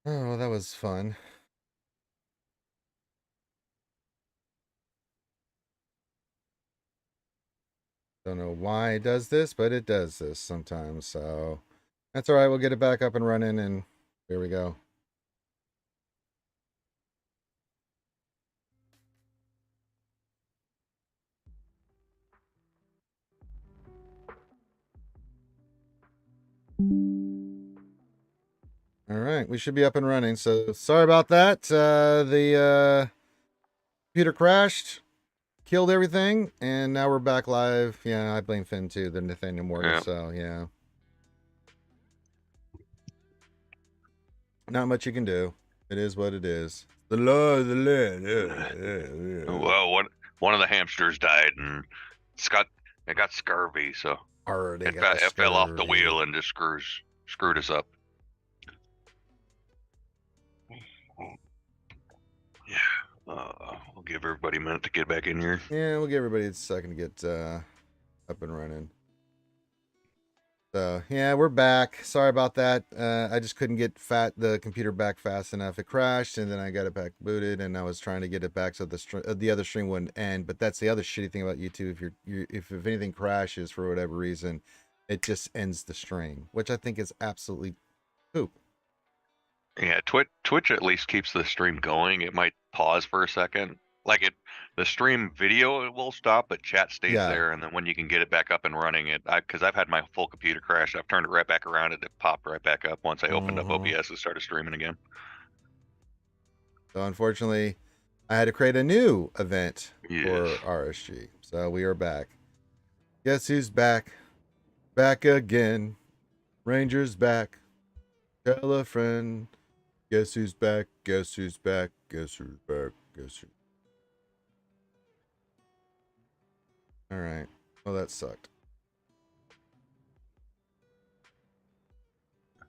Oh, well, that was fun. Don't know why it does this, but it does this sometimes. So that's all right. We'll get it back up and running, and here we go. All right, we should be up and running. So sorry about that. The computer crashed, killed everything, and now we're back live. Yeah, I blame Finn too, the Nathaniel Mortar. Yeah. So yeah, not much you can do. It is what it is. The law of the land. Well, one of the hamsters died, and it got scurvy, so Or they it, got the it fell off the scurvy. wheel and just screwed us up. Yeah. We'll give everybody a minute to get back in here. Yeah, we'll give everybody a second to get up and running. So yeah, we're back. Sorry about that. I just couldn't get the computer back fast enough. It crashed, and then I got it back booted, and I was trying to get it back so the other stream wouldn't end. But that's the other shitty thing about YouTube. If anything crashes for whatever reason, it just ends the stream, which I think is absolutely poop. Yeah, Twitch at least keeps the stream going. It might pause for a second. The stream video it will stop, but chat stays Yeah. there, and then when you can get it back up and running, because I've had my full computer crash, I've turned it right back around and it popped right back up once I opened up OBS and started streaming again. So unfortunately, I had to create a new event Yes. for RSG. So we are back. Guess who's back? Back again. Ranger's back. Tell a friend. Guess who's back? Guess who's back? Guess who's back? Guess who? All right. Well, that sucked. I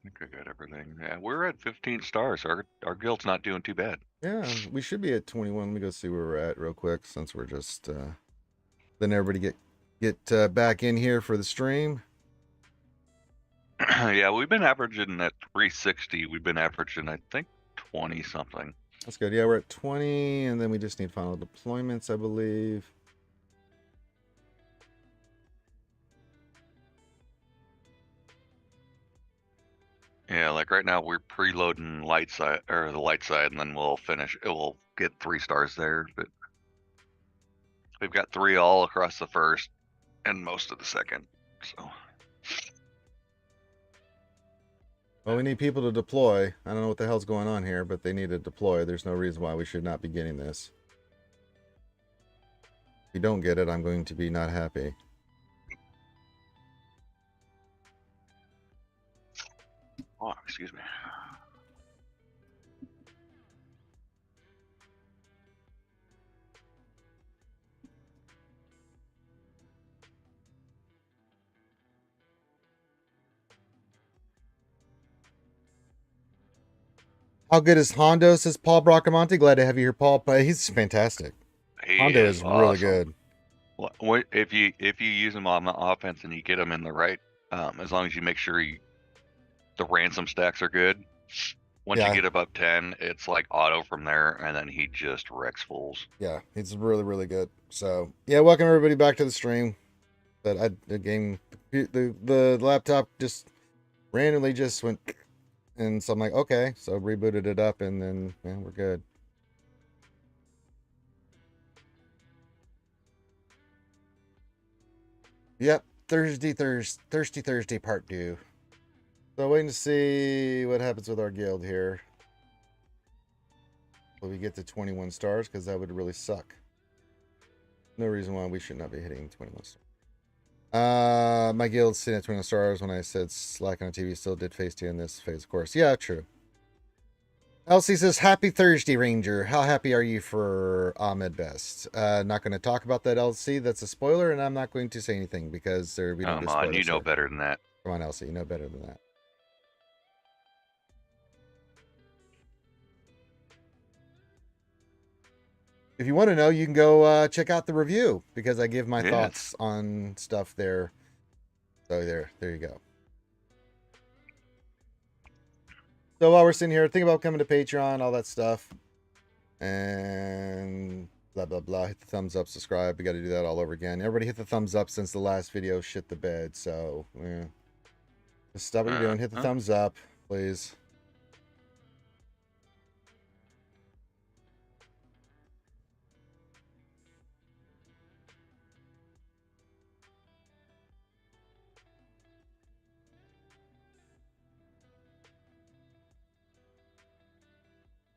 think I got everything. Yeah, we're at 15 stars. Our guild's not doing too bad. Yeah, we should be at 21. Let me go see where we're at real quick, since we're just letting everybody get back in here for the stream. Yeah, we've been averaging at 360. We've been averaging, I think, 20 something. That's good. Yeah, we're at 20, and then we just need final deployments, I believe. Yeah, like right now we're preloading the light side, and then we'll finish. It will get 3 stars there, but we've got 3 all across the first and most of the second. So. Well, we need people to deploy. I don't know what the hell's going on here, but they need to deploy. There's no reason why we should not be getting this. If you don't get it, I'm going to be not happy. Oh, excuse me. How good is Hondo? Says Paul Bracamonte. Glad to have you here, Paul. But he's fantastic. He Hondo is awesome. really good. If you use him on the offense and you get him in the right, as long as you make sure the ransom stacks are good. Once you get above 10, it's like auto from there, and then he just wrecks fools. Yeah, he's really, really good. So yeah, welcome everybody back to the stream. But the laptop just randomly just went, and so I'm like, okay, so rebooted it up, and then yeah, we're good. Yep, Thirsty Thursday part 2. So waiting to see what happens with our guild here. Will we get to 21 stars? Because that would really suck. No reason why we should not be hitting 21 stars. My guild's sitting at 21 stars when I said Slack on TV still did phase 2 in this phase, of course. Yeah, true. Elsie says, happy Thursday, Ranger. How happy are you for Ahmed Best? Not going to talk about that, Elsie. That's a spoiler, and I'm not going to say anything because we don't do spoilers. Come on, you know better than that. Come on, Elsie. You know better than that. If you want to know, you can go check out the review because I give my thoughts on stuff there. So there you go. So while we're sitting here, think about coming to Patreon, all that stuff. And blah, blah, blah. Hit the thumbs up, subscribe. We got to do that all over again. Everybody hit the thumbs up since the last video shit the bed. So, yeah. Just stop what you're doing. Hit the thumbs up, please.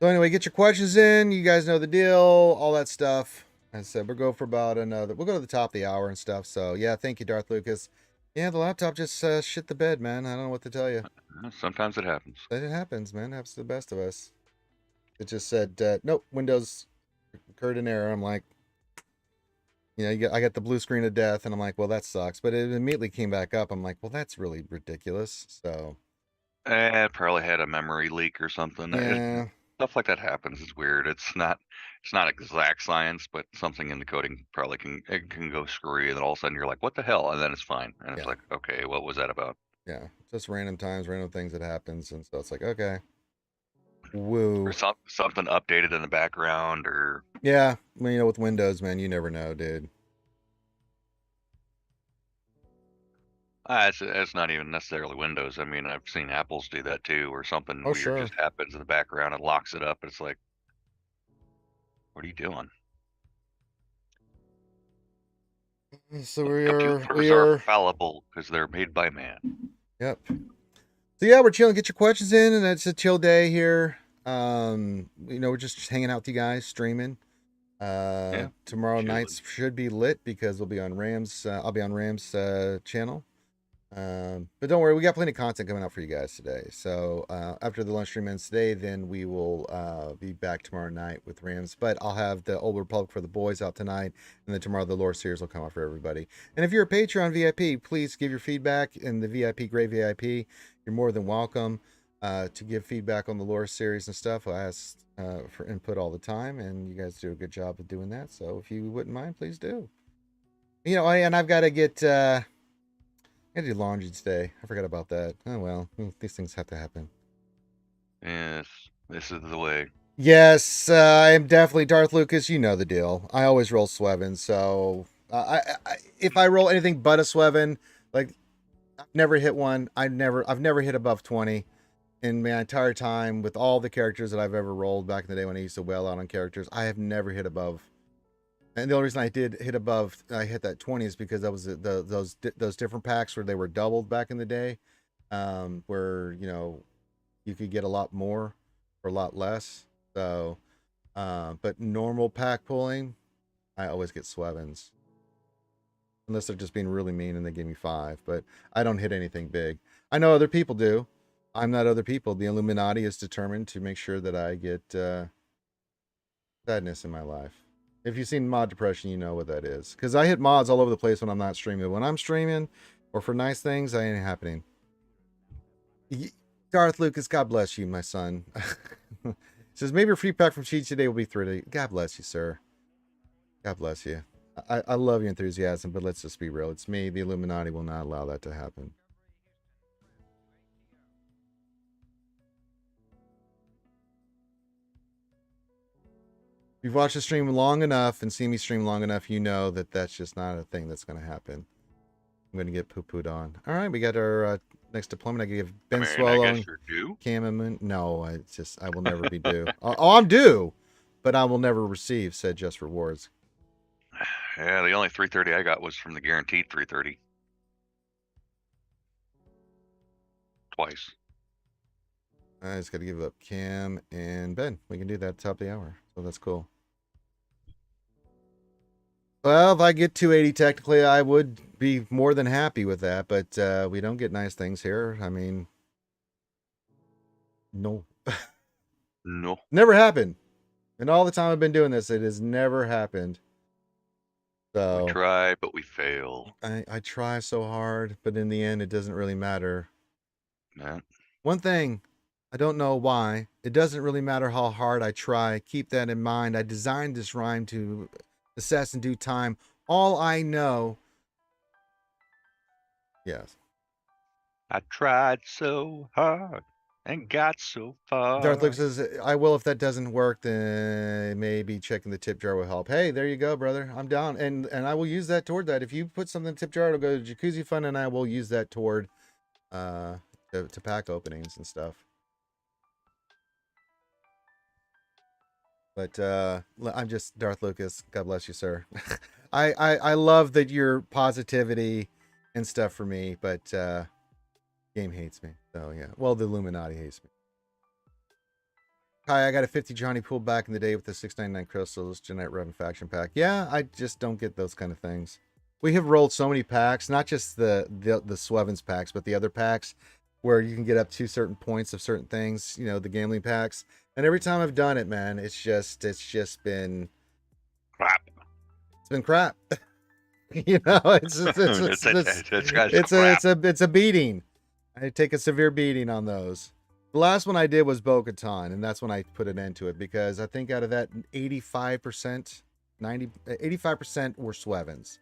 So anyway, get your questions in. You guys know the deal. All that stuff. As I said, we'll go for about another. We'll go to the top of the hour and stuff. So yeah, thank you, Darth Lucas. Yeah, the laptop just shit the bed, man. I don't know what to tell you. Sometimes it happens. But it happens, man. It happens to the best of us. It just said, nope, Windows occurred an error. I'm like, I got the blue screen of death, and I'm like, well, that sucks. But it immediately came back up. I'm like, well, that's really ridiculous. So. It probably had a memory leak or something. Yeah. Stuff like that happens. It's weird. It's not exact science, but something in the coding probably can go screwy, and then all of a sudden you're like, what the hell? And then it's fine. And it's like, okay, what was that about? Yeah, just random times, random things that happens, and so it's like, okay. Woo. Or something updated in the background, or yeah, with Windows, man, you never know, dude. It's not even necessarily Windows. I mean, I've seen Apple's do that too, where something weird just happens in the background and locks it up. It's like, what are you doing? So computers are fallible because they're made by man. Yep. So yeah, we're chilling. Get your questions in, and it's a chill day here. We're just hanging out with you guys, streaming. Tomorrow nights should be lit because we'll be on Rams. I'll be on Rams' channel. But don't worry, we got plenty of content coming out for you guys today. So after the lunch stream ends today, then we will be back tomorrow night with Rams. But I'll have the Old Republic for the boys out tonight, and then tomorrow the lore series will come out for everybody. And if you're a Patreon VIP, please give your feedback in the VIP, Great VIP. You're more than welcome to give feedback on the lore series and stuff. I ask for input all the time, and you guys do a good job of doing that. So if you wouldn't mind, please do. And I've got to get. I gotta do laundry today. I forgot about that. Oh well, these things have to happen. Yes, this is the way. Yes, I am definitely Darth Lucas. You know the deal. I always roll Swevin, so if I roll anything but a Swevin, like I've never hit one. I've never hit above 20 in my entire time with all the characters that I've ever rolled back in the day when I used to whale out on characters. I have never hit above. And the only reason I did hit above, I hit that 20 is because that was those different packs where they were doubled back in the day, where you could get a lot more for a lot less. So, but normal pack pulling, I always get Swevins, unless they're just being really mean and they give me 5. But I don't hit anything big. I know other people do. I'm not other people. The Illuminati is determined to make sure that I get sadness in my life. If you've seen Mod Depression, you know what that is. Because I hit mods all over the place when I'm not streaming. When I'm streaming, or for nice things, that ain't happening. Darth Lucas, God bless you, my son. Says, maybe a free pack from Cheat today will be 30. God bless you, sir. God bless you. I love your enthusiasm, but let's just be real. It's me. The Illuminati will not allow that to happen. If you've watched the stream long enough and seen me stream long enough, you know that that's just not a thing that's going to happen. I'm going to get poo-pooed on. All right, we got our next deployment. I give Ben Swallow. I guess you're due. Cam and Moon. No, I will never be due. I'm due, but I will never receive said just rewards. Yeah, the only 330 I got was from the guaranteed 330. Twice. I just got to give up Cam and Ben. We can do that top of the hour, so that's cool. Well, if I get 280 technically, I would be more than happy with that, but we don't get nice things here. I mean, no. No. Never happened. And all the time I've been doing this, it has never happened. So we try, but we fail. I try so hard, but in the end, it doesn't really matter. Yeah. One thing, I don't know why, it doesn't really matter how hard I try. Keep that in mind. I designed this rhyme to assess in due time. All I know. Yes. I tried so hard. and got so far. Darth Luke says, I will if that doesn't work, then maybe checking the tip jar will help. Hey, there you go, brother. I'm down. And I will use that toward that. If you put something in the tip jar, it'll go to Jacuzzi Fund, and I will use that toward to pack openings and stuff. But I'm just Darth Lucas. God bless you, sir. I love that your positivity and stuff for me, but game hates me. So yeah. Well, the Illuminati hates me. Hi, I got a 50 Johnny pulled back in the day with the 699 crystals, Genite Revan faction pack. Yeah, I just don't get those kind of things. We have rolled so many packs, not just the Swevens packs, but the other packs where you can get up to certain points of certain things, you know, the gambling packs. And every time I've done it, man, it's just been Crap. It's been crap. You know, it's a beating. I take a severe beating on those. The last one I did was Bo-Katan, and that's when I put an end to it because I think out of that 85% were Swevens.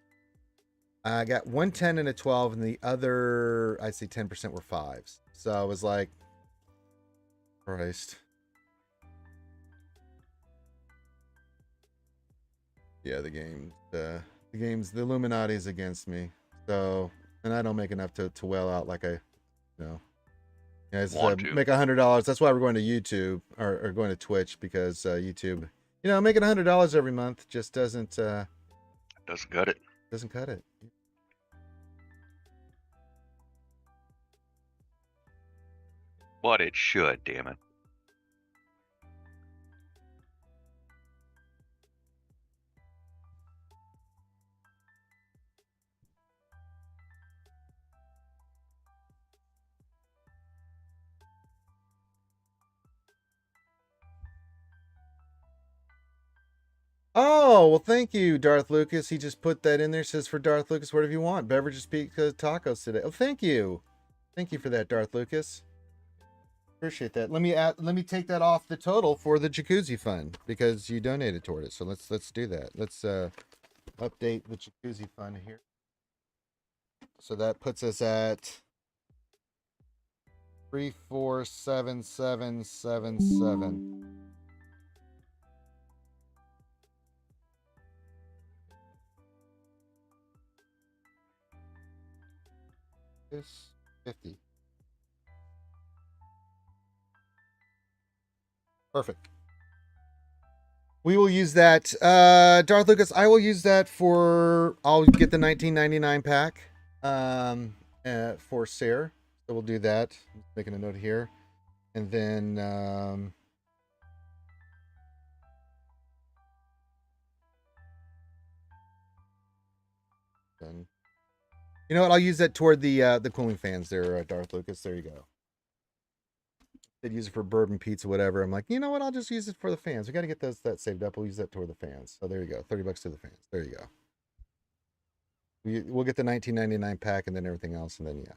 I got 110 and a 12, and the other, I'd say 10% were 5s. So I was like, Christ. Yeah, the Illuminati is against me. So, and I don't make enough to wail out like I, make $100. That's why we're going to YouTube or going to Twitch because YouTube, making $100 every month just doesn't cut it. Doesn't cut it. But it should, damn it. Oh, well, thank you, Darth Lucas. He just put that in there. Says for Darth Lucas, whatever you want. Beverages, pizza, tacos today. Oh, thank you. Thank you for that, Darth Lucas. Appreciate that. Let me take that off the total for the Jacuzzi Fund because you donated toward it. So let's do that. Let's update the Jacuzzi Fund here. So that puts us at 347777. This 50. Perfect. We will use that. Darth Lucas, I will use that I'll get the 1999 pack for Sarah. So we'll do that. Making a note here. And then you know what? I'll use that toward the cooling fans there, Darth Lucas. There you go. They'd use it for bourbon pizza, whatever. I'm like, you know what? I'll just use it for the fans. We got to get that saved up. We'll use that toward the fans. So there you go. $30 to the fans. There you go. We'll get the 1999 pack and then everything else, and then yeah.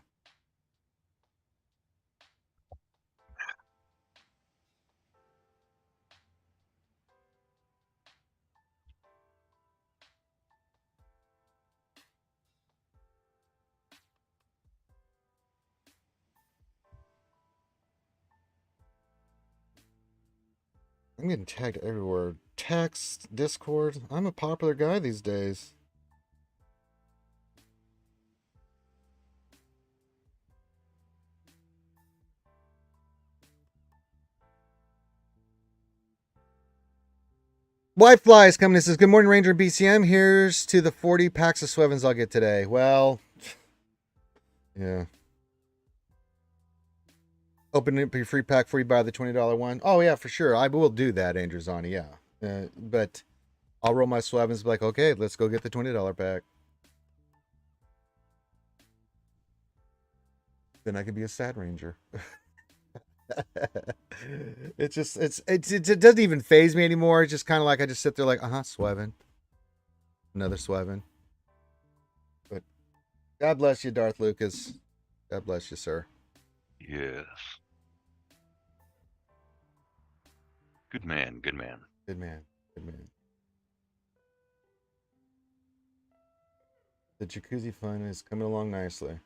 I'm getting tagged everywhere. Text, Discord. I'm a popular guy these days. Whitefly is coming and says, good morning, Ranger and BCM. Here's to the 40 packs of Swevens I'll get today. Well, yeah. Open up your free pack before you buy the $20 one. Oh, yeah, for sure. I will do that, Andrew Zani, yeah. But I'll roll my Swevens and be like, okay, let's go get the $20 pack. Then I could be a sad Ranger. It doesn't even phase me anymore. It's just kind of like I just sit there like, Sweven. Another Sweven. But God bless you, Darth Lucas. God bless you, sir. Yes. Good man, good man. Good man, good man. The Jacuzzi Fund is coming along nicely.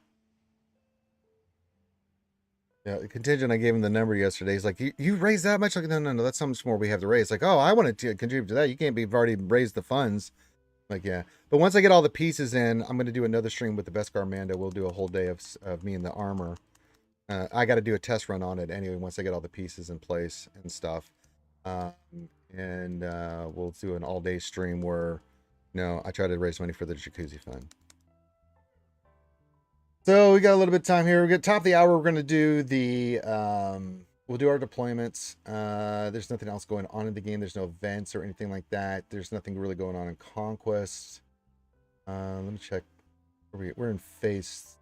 Yeah, the contingent, I gave him the number yesterday. He's like, you raised that much? Like, no, that's how much more we have to raise. Like, oh, I wanted to contribute to that. You can't be, you've already raised the funds. Like, yeah. But once I get all the pieces in, I'm going to do another stream with the Beskar Mando. We'll do a whole day of me and the armor. I got to do a test run on it anyway once I get all the pieces in place and stuff. Um, and we'll do an all-day stream where, I try to raise money for the Jacuzzi Fund. So we got a little bit of time here. We got top of the hour. We're going to do the, we'll do our deployments. There's nothing else going on in the game. There's no events or anything like that. There's nothing really going on in Conquest. Let me check. We're in phase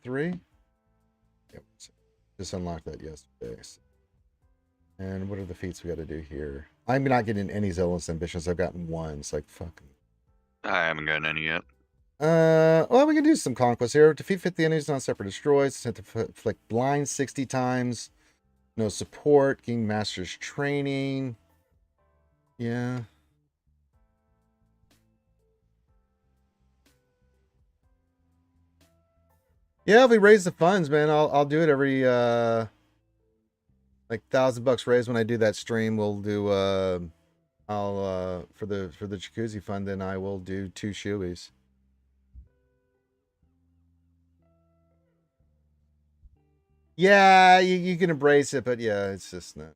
3. Yep. Just unlocked that yesterday. And what are the feats we got to do here? I'm not getting any Zealous Ambitions. I've gotten one. It's like, fucking. I haven't gotten any yet. Well, we can do some conquest here. Defeat 50 enemies, non-separate destroys. Sent to inflict blind 60 times. No support. Gain master's training. Yeah. Yeah, if we raise the funds, man, I'll do it every like $1,000 raised when I do that stream. We'll do I'll for the Jacuzzi Fund, then I will do 2 shoeies. Yeah, you can embrace it, but yeah, it's just not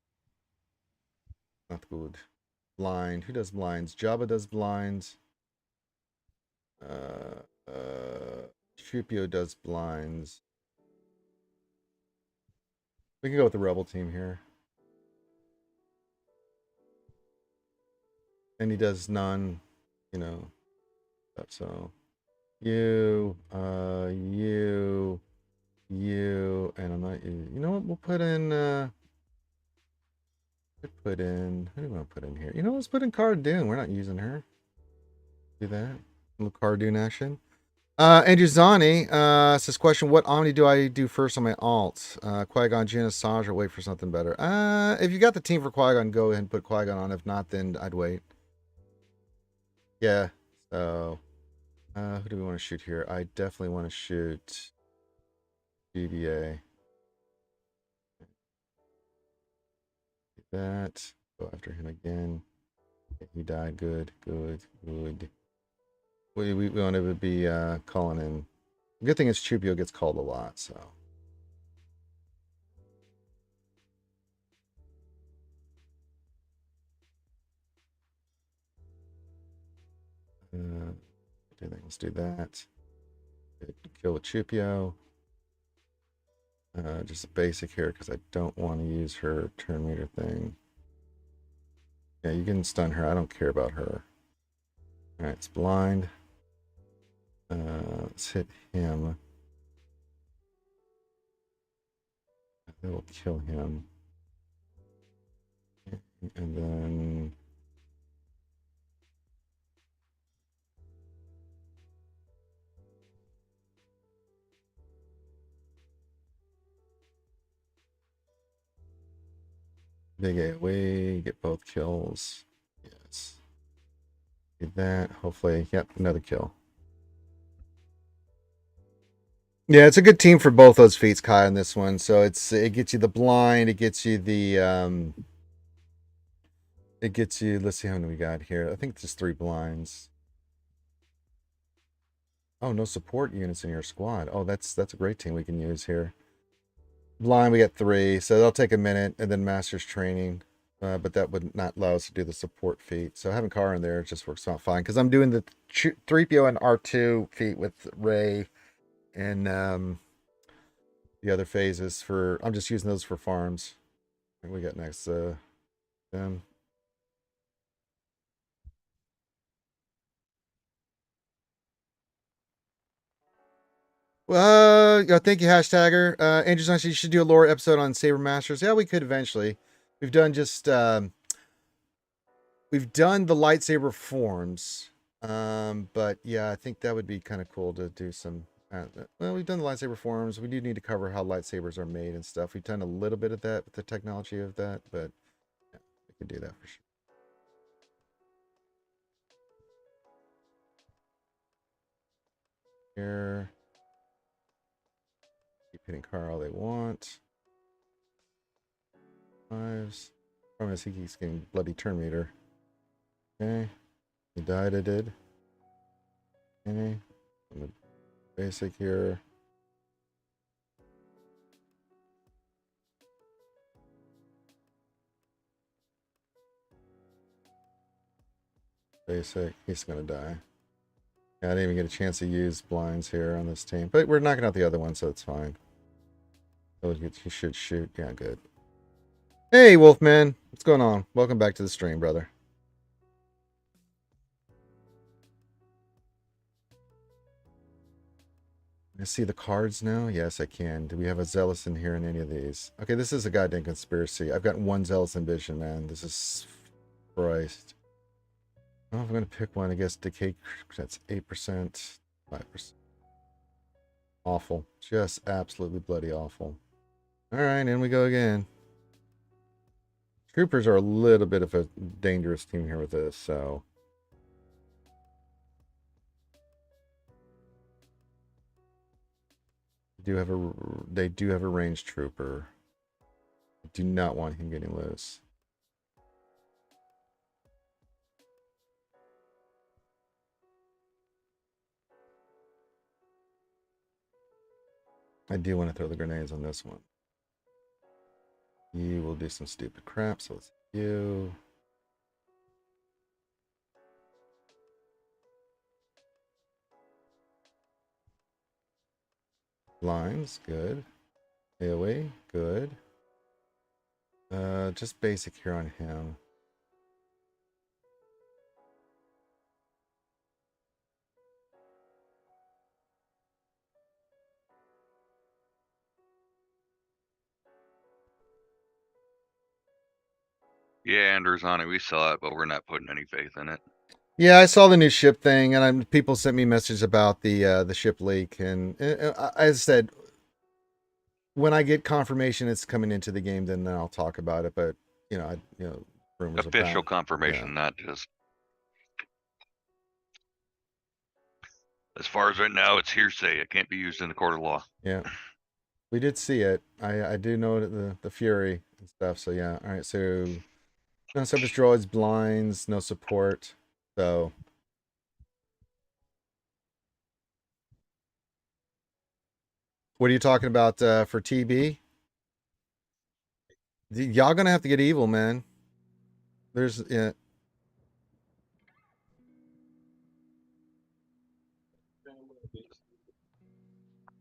good. Blind. Who does blinds? Jabba does blinds. Trupio does blinds. We can go with the rebel team here. And he does none, so you, and I'm not you. You know what? We'll put in who do we want to put in here? Let's put in Cara Dune. We're not using her. Do that. A little Cara Dune action. Andrew Zani says, question, what Omni do I do first on my alt? Qui-Gon, Jyn, Asajj, or wait for something better? If you got the team for Qui-Gon, go ahead and put Qui-Gon on. If not, then I'd wait. Yeah, so who do we want to shoot here? I definitely want to shoot GBA. That. Go after him again. He died. Good. We want to be calling in. The good thing is Chubio gets called a lot, so. Let's do that. Kill with Chupio. Just a basic here because I don't want to use her turn meter thing. Yeah, you can stun her. I don't care about her. All right, it's blind. Let's hit him. That will kill him. And then big AoE, get both kills. Yes. Get that. Hopefully, yep, another kill. Yeah, it's a good team for both those feats, Kai, on this one. So it gets you the blind, it gets you the it gets you, let's see how many we got here. I think it's just 3 blinds. Oh, no support units in your squad. Oh, that's a great team we can use here. Blind, we got 3, so that'll take a minute, and then master's training. But that would not allow us to do the support feat. So having Car in there just works out fine because I'm doing the 3PO and R2 feat with Ray and the other phases for. I'm just using those for farms. And we got next them. Yeah, thank you, hashtagger. Andrew Sanchez, you should do a lore episode on Saber Masters. Yeah, we could eventually. We've done just we've done the lightsaber forms. But yeah, I think that would be kind of cool to do some. Well, we've done the lightsaber forms. We do need to cover how lightsabers are made and stuff. We've done a little bit of that with the technology of that, but yeah, we can do that for sure. Here. hitting car all they want. 5s. Problem is he keeps getting bloody turn meter. Okay. He died, I did. Okay. On the basic here. Basic. He's gonna die. Yeah, I didn't even get a chance to use blinds here on this team. But we're knocking out the other one, so it's fine. He should shoot. Yeah, good. Hey, Wolfman. What's going on? Welcome back to the stream, brother. I see the cards now? Yes, I can. Do we have a Zealous in here in any of these? Okay, this is a goddamn conspiracy. I've got one Zealous ambition, man. This is... Christ. I don't know if I'm going to pick one. I guess Decay... That's 8%. 5%. Awful. Just absolutely bloody awful. Alright, in we go again. Troopers are a little bit of a dangerous team here with this, so... They do have a ranged trooper. I do not want him getting loose. I do want to throw the grenades on this one. You will do some stupid crap, so it's you. Lines, good. AoE, good. Just basic here on him. Yeah, Andrew's on it. We saw it, but we're not putting any faith in it. Yeah, I saw the new ship thing, and people sent me messages about the ship leak, and as I said, when I get confirmation it's coming into the game, then I'll talk about it. But rumors Official about, confirmation, yeah. not just. As far as right now, it's hearsay. It can't be used in the court of law. Yeah, we did see it. I do know the Fury and stuff. So yeah, all right. So no surface droids, blinds, no support. So what are you talking about for TB? Y'all gonna have to get evil, man. There's yeah.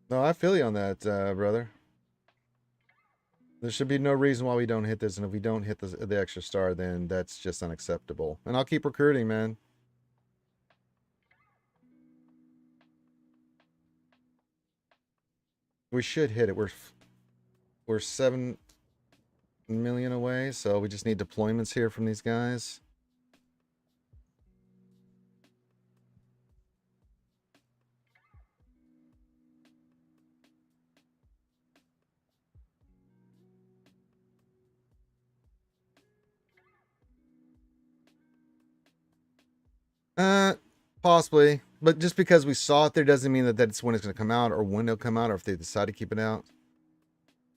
No, I feel you on that, brother. There should be no reason why we don't hit this, and if we don't hit the extra star, then that's just unacceptable. And I'll keep recruiting, man. We should hit it. We're 7 million away, so we just need deployments here from these guys. Possibly, but just because we saw it there doesn't mean that that's when it's going to come out, or when it'll come out, or if they decide to keep it out.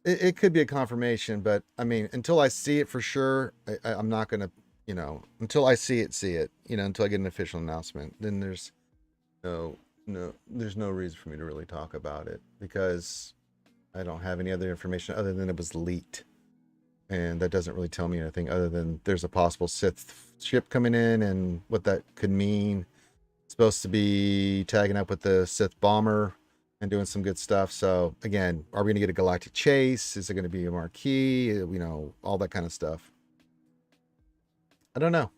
It could be a confirmation, but I mean, until I see it for sure, I'm not going to, until I see it, until I get an official announcement, then there's there's no reason for me to really talk about it, because I don't have any other information other than it was leaked. And that doesn't really tell me anything other than there's a possible Sith ship coming in and what that could mean. It's supposed to be tagging up with the Sith bomber and doing some good stuff. So again, are we going to get a galactic chase? Is it going to be a marquee? All that kind of stuff. I don't know.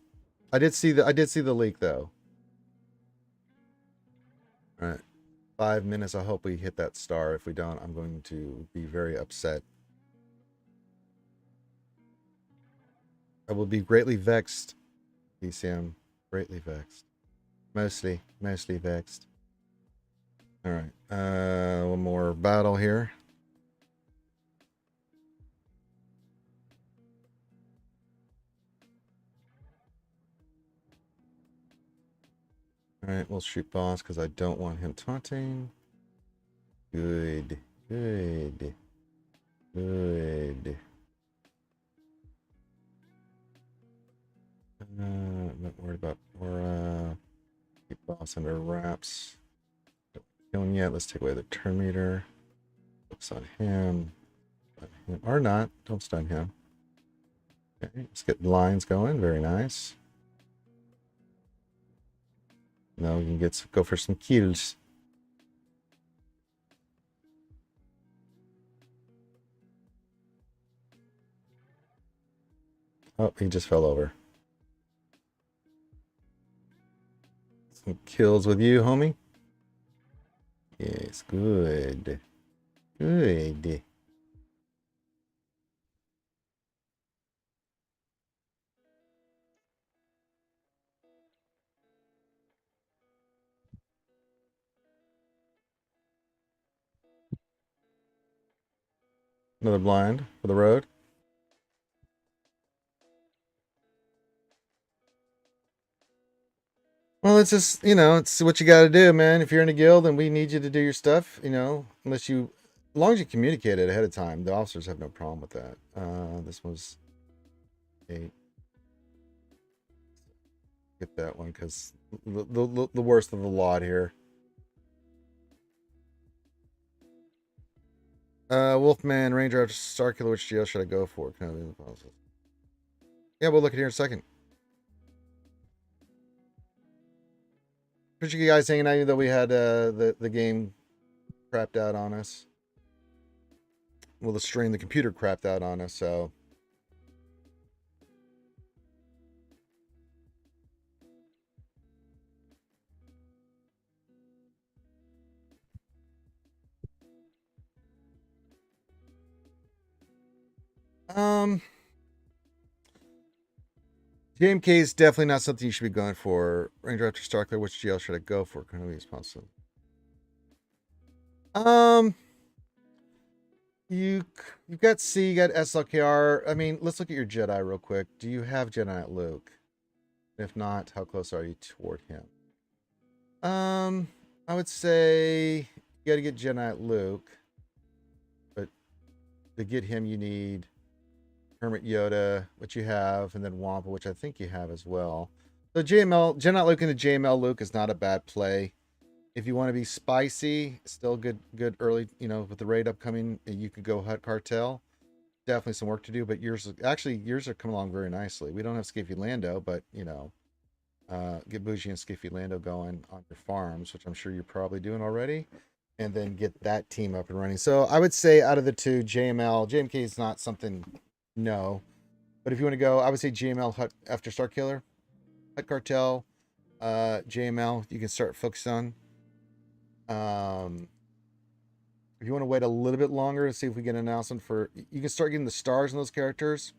I did see the leak though. All right. 5 minutes. I hope we hit that star. If we don't, I'm going to be very upset. I will be greatly vexed, PCM. Greatly vexed. Mostly vexed. All right. One more battle here. All right, we'll shoot boss because I don't want him taunting. Good. Good. Good. I'm not worried about Aura. Keep boss under wraps. Don't kill him yet. Let's take away the turn meter. Focus on him. Or not. Don't stun him. Okay, let's get lines going. Very nice. Now we can go for some kills. Oh, he just fell over. Some kills with you, homie. Yes, good. Good. Another blind for the road. Well, it's just, it's what you got to do, man. If you're in a guild and we need you to do your stuff, as long as you communicate it ahead of time, the officers have no problem with that. This was 8. Get that one because the worst of the lot here. Wolfman, Ranger after Starkiller, which GL should I go for? Yeah, we'll look at here in a second. Appreciate you guys hanging out, even though we had the game crapped out on us. Well, the computer crapped out on us, so. JMK is definitely not something you should be going for. Ranger after Starkler, which GL should I go for? Can I be responsible? You've got C, you got SLKR. I mean, let's look at your Jedi real quick. Do you have Jedi Knight Luke? If not, how close are you toward him? I would say you got to get Jedi Knight Luke, but to get him, you need Hermit Yoda, which you have, and then Wampa, which I think you have as well. So Jedi Knight Luke into JML Luke is not a bad play. If you want to be spicy, still good early, with the raid upcoming, you could go Hut Cartel. Definitely some work to do, but yours are coming along very nicely. We don't have Skiffy Lando, but get Bougie and Skiffy Lando going on your farms, which I'm sure you're probably doing already, and then get that team up and running. So I would say out of the two, JMK is not something, no. But if you want to go, I would say JML Hut after Starkiller, Hut Cartel, JML, you can start focusing on. If you want to wait a little bit longer to see if we get an announcement you can start getting the stars in those characters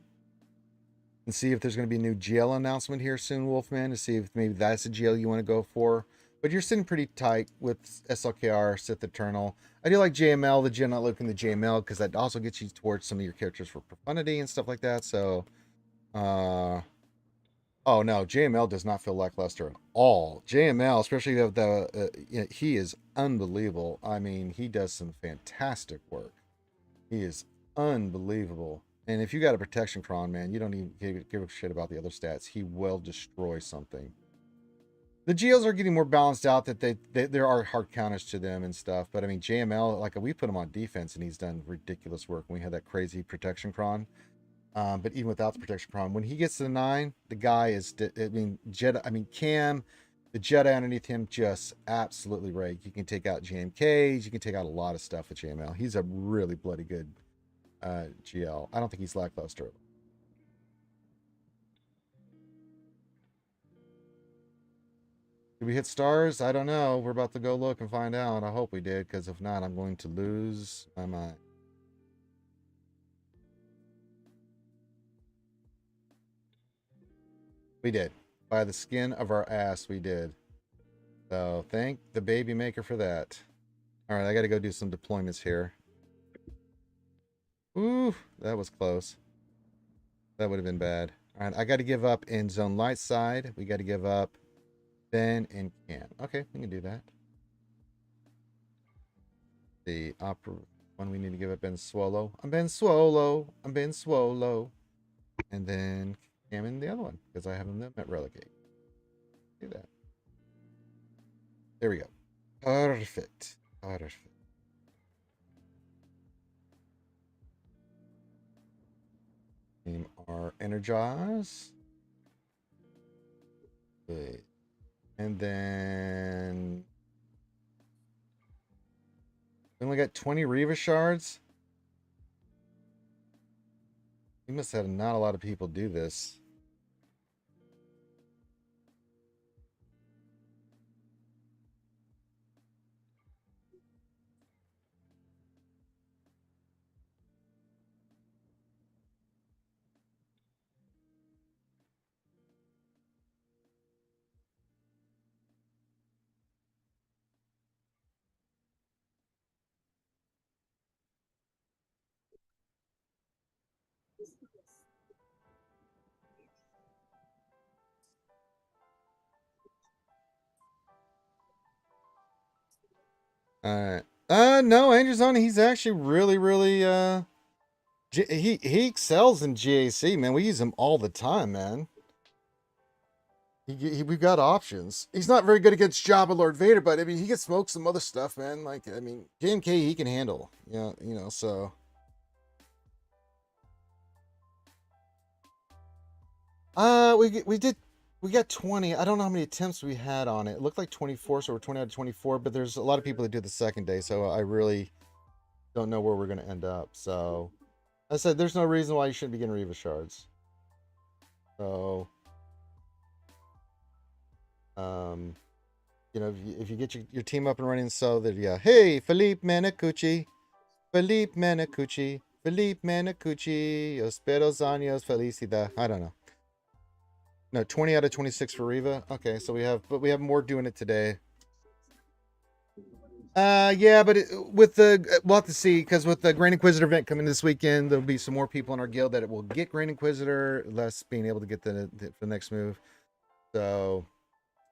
and see if there's going to be a new GL announcement here soon, Wolfman, to see if maybe that's a GL you want to go for. But you're sitting pretty tight with SLKR, Sith Eternal. I do like JML, the Jedi Knight Luke, and the JML, because that also gets you towards some of your characters for profundity and stuff like that. So, oh no, JML does not feel lackluster at all. JML, especially he is unbelievable. I mean, he does some fantastic work. He is unbelievable. And if you got a protection cron, man, you don't even give a shit about the other stats. He will destroy something. The GLs are getting more balanced out, that there are hard counters to them and stuff. But I mean, JML, like, we put him on defense and he's done ridiculous work when we had that crazy protection cron. But even without the protection cron, when he gets to the 9, the guy is, Cam, the Jedi underneath him, just absolutely right. You can take out JMKs, you can take out a lot of stuff with JML. He's a really bloody good GL. I don't think he's lackluster. Did we hit stars? I don't know. We're about to go look and find out. I hope we did, because if not, I'm going to lose my mind. We did. By the skin of our ass, we did. So thank the baby maker for that. All right, I got to go do some deployments here. Ooh, that was close. That would have been bad. All right, I got to give up in zone light side. We got to give up Ben and Cam. Okay, we can do that. The opera one we need to give up Ben Swallow. I'm Ben Swallow. I'm Ben Swallow. And then Cam in the other one because I have them at relegate. Do that. There we go. Perfect. Perfect. Name our Energize. Good. And then we only got 20 Reva shards. We must have not a lot of people do this. Alright. No, Andrew's on. He's actually really he excels in GAC, man. We use him all the time, man. We've got options. He's not very good against Jabba Lord Vader, but I mean, he can smoke some other stuff, man. Like, I mean, JMK he can handle. Yeah, you know, so. We got 20. I don't know how many attempts we had on it. It looked like 24, so we're 20 out of 24. But there's a lot of people that do the second day, so I really don't know where we're gonna end up. So, I said there's no reason why you shouldn't be getting Reva shards. So, you know, if you get your team up and running, so that yeah, hey, Felipe Manacucci, Felipe Manacucci, Felipe Manacucci, Osperos años felicidad. I don't know. No, 20 out of 26 for Reva. Okay, so we have more doing it today. Yeah, but with the we'll have to see because with the Grand Inquisitor event coming this weekend, there'll be some more people in our guild that it will get Grand Inquisitor, less being able to get the next move. So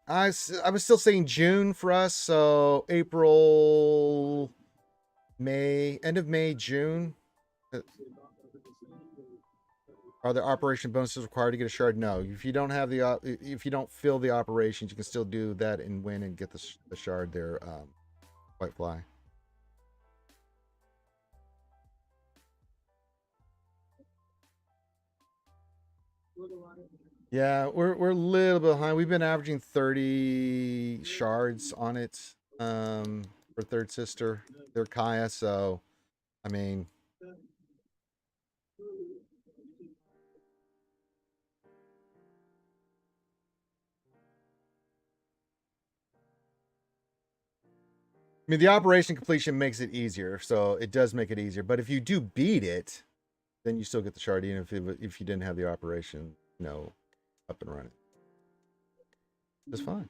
I was still saying June for us, so April, May, end of May, June. Are there operation bonuses required to get a shard? No. If you don't have if you don't fill the operations, you can still do that and win and get the shard there. White fly. Yeah, we're a little bit behind. We've been averaging 30 shards on it for Third Sister. They're Kaya, so I mean the operation completion makes it easier, so it does make it easier. But if you do beat it, then you still get the shard, even if you didn't have the operation, you know, up and running. It's fine.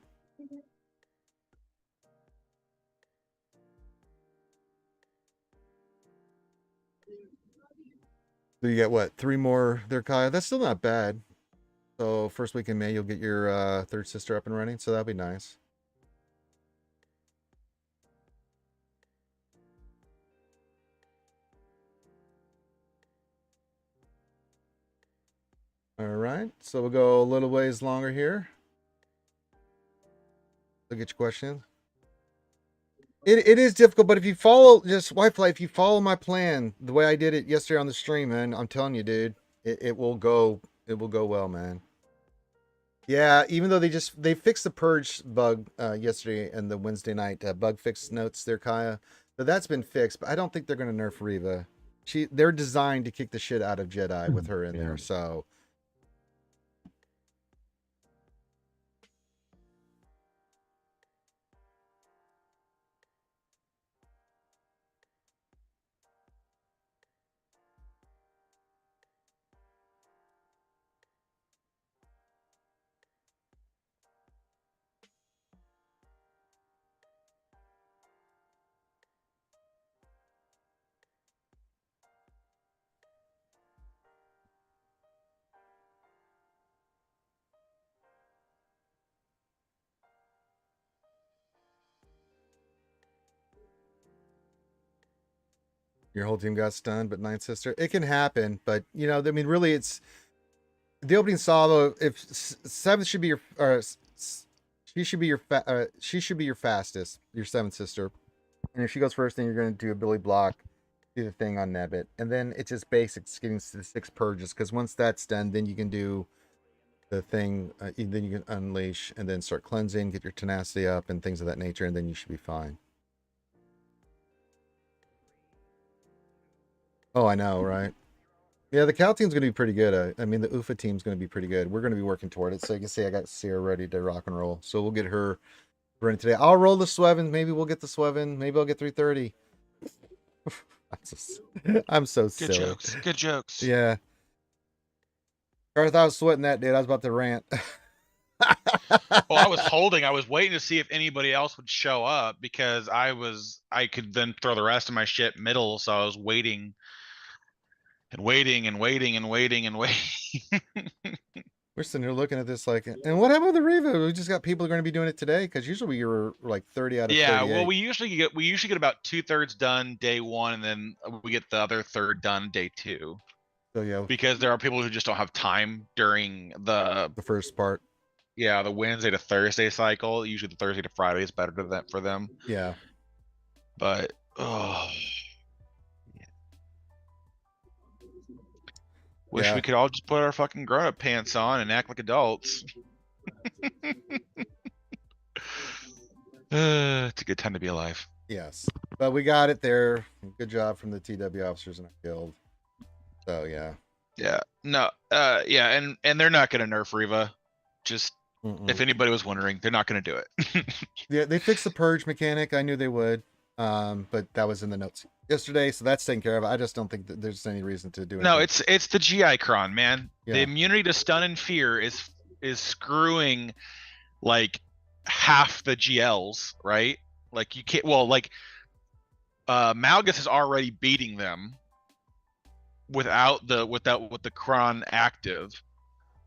So you get what? 3 more there, Kaya. That's still not bad. So first week in May, you'll get your Third Sister up and running. So that'll be nice. All right. So we'll go a little ways longer here. I'll get your question. It is difficult, but if you follow just Wi-Fi, if you follow my plan the way I did it yesterday on the stream, man, I'm telling you, dude, it will go well, man. Yeah, even though they fixed the purge bug yesterday and the Wednesday night bug fix notes there, Kaya. But that's been fixed. But I don't think they're gonna nerf Reva. They're designed to kick the shit out of Jedi with her in there. So Your whole team got stunned, but Ninth Sister. It can happen, but you know, I mean, really, it's the opening salvo. If Seventh should be your, she should be your, she should be your fastest, your Seventh Sister. And if she goes first, then you're going to do a Billy block, do the thing on Nebbit, and then it's just basics getting to the 6 purges. Because once that's done, then you can do the thing. Then you can unleash and then start cleansing, get your tenacity up, and things of that nature, and then you should be fine. Oh, I know, right? Yeah, the Cal team's going to be pretty good. I mean, the UFA team's going to be pretty good. We're going to be working toward it. So you can see I got Sierra ready to rock and roll. So we'll get her running today. I'll roll the Swevin. Maybe we'll get the Swevin. Maybe I'll get 330. I'm so silly. Good jokes. Good jokes. Yeah. Garth, I was sweating that, dude. I was about to rant. Well, I was waiting to see if anybody else would show up because I could then throw the rest of my shit middle, so I was waiting and waiting and waiting and waiting and waiting. We're sitting here looking at this like, and what happened with the Reva? We just got people going to be doing it today because usually we were like 30 out of 38. Well, we usually get about 2/3 done day 1, and then we get the other third done day 2. So yeah, because there are people who just don't have time during the first part. Yeah, the Wednesday to Thursday cycle. Usually the Thursday to Friday is better for them. Yeah. But yeah. Wish we could all just put our fucking grown-up pants on and act like adults. It's a good time to be alive. Yes, but we got it there. Good job from the TW officers in our guild. So yeah. Yeah. No. Yeah, and they're not gonna nerf Reva. Just if anybody was wondering, they're not gonna do it. Yeah, they fixed the purge mechanic. I knew they would. But that was in the notes yesterday, so that's taken care of. I just don't think that there's any reason to do it. No, it's the GI cron, man. Yeah. The immunity to stun and fear is screwing like half the GLs, right? Like you can't. Well, like Malgus is already beating them with the cron active.